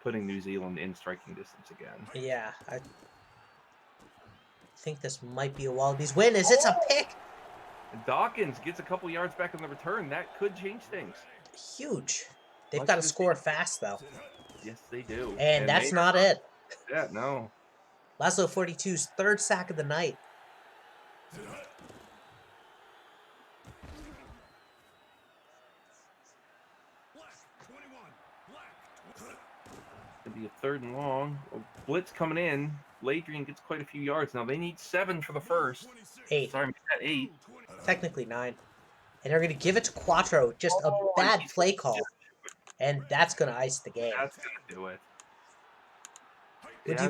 putting New Zealand in striking distance again. Yeah, I think this might be a Wallabies win. It's a pick. Dawkins gets a couple yards back on the return. That could change things. Huge. They've got to score fast, though. Yes, they do. And that's not it. Yeah, no. Laszlo 42's 3rd sack of the night. It'll be a 3rd and long. A blitz coming in. Ladrian gets quite a few yards. Now they need 7 for the first. 8. Sorry, 8. Technically 9. And they're going to give it to Quattro. Just a bad play call. And that's going to ice the game. That's going to do it. Yeah,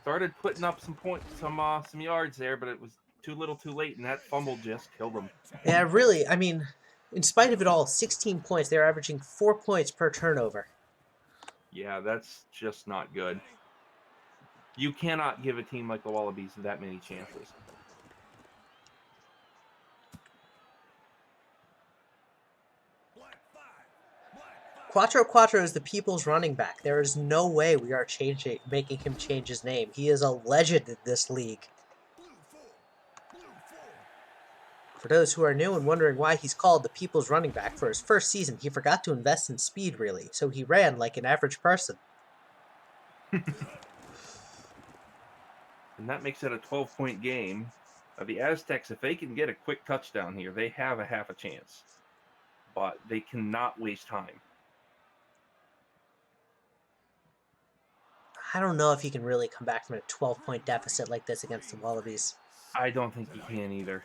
started putting up some yards there, but it was too little too late, and that fumble just killed them. Yeah, really. I mean, in spite of it all, 16 points. They're averaging 4 points per turnover. Yeah, that's just not good. You cannot give a team like the Wallabies that many chances. Quattro is the people's running back. There is no way we are making him change his name. He is a legend in this league. For those who are new and wondering why he's called the people's running back, for his first season, he forgot to invest in speed, really, so he ran like an average person. And that makes it a 12-point game. The Aztecs, if they can get a quick touchdown here, they have a half a chance. But they cannot waste time. I don't know if he can really come back from a 12-point deficit like this against the Wallabies. I don't think he can either.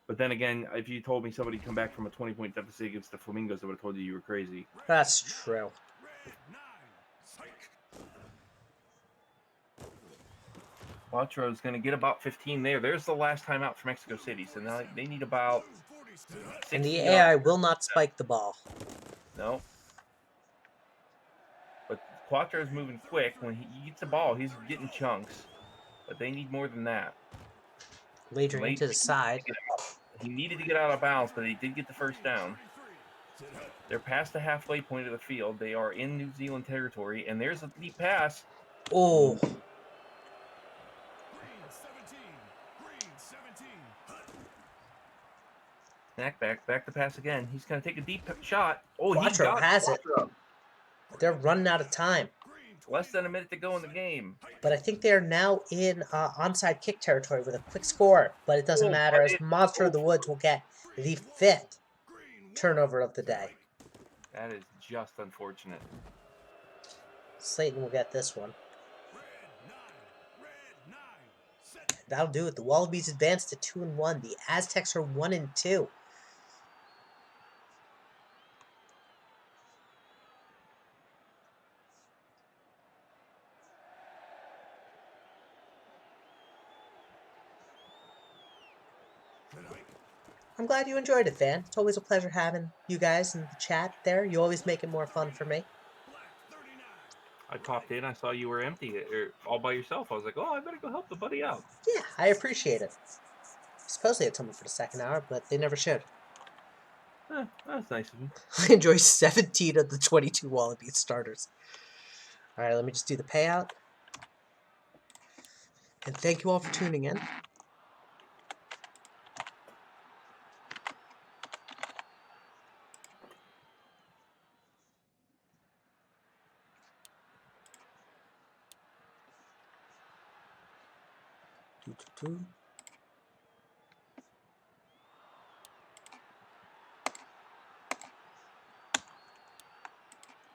But then again, if you told me somebody come back from a 20-point deficit against the Flamingos, I would have told you were crazy. That's true. Quattro's going to get about 15 there. There's the last time out for Mexico City. So now they need about 60 And the AI will not spike the ball. No. But Quattro's moving quick. When he gets the ball, he's getting chunks. But they need more than that. Ladrian to the side. He needed to get out of bounds, but he did get the first down. They're past the halfway point of the field. They are in New Zealand territory, and there's a deep pass. Oh. Snack back to pass again. He's going to take a deep shot. Oh, Quattro has it. They're running out of time. Less than a minute to go in the game. But I think they're now in onside kick territory with a quick score. But it doesn't matter, as Monster of the Woods will get the 5th turnover of the day. That is just unfortunate. Slayton will get this one. That'll do it. The Wallabies advance to 2-1. The Aztecs are 1-2. I'm glad you enjoyed it, Van. It's always a pleasure having you guys in the chat there. You always make it more fun for me. I popped in. I saw you were empty, or all by yourself. I was like, oh, I better go help the buddy out. Yeah, I appreciate it. I suppose they had someone for the second hour, but they never showed. That's nice of you. I enjoy 17 of the 22 Wallabies starters. All right, let me just do the payout. And thank you all for tuning in.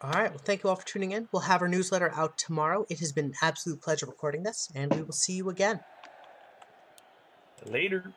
All right. Well, thank you all for tuning in. We'll have our newsletter out tomorrow. It has been an absolute pleasure recording this, and we will see you again. Later.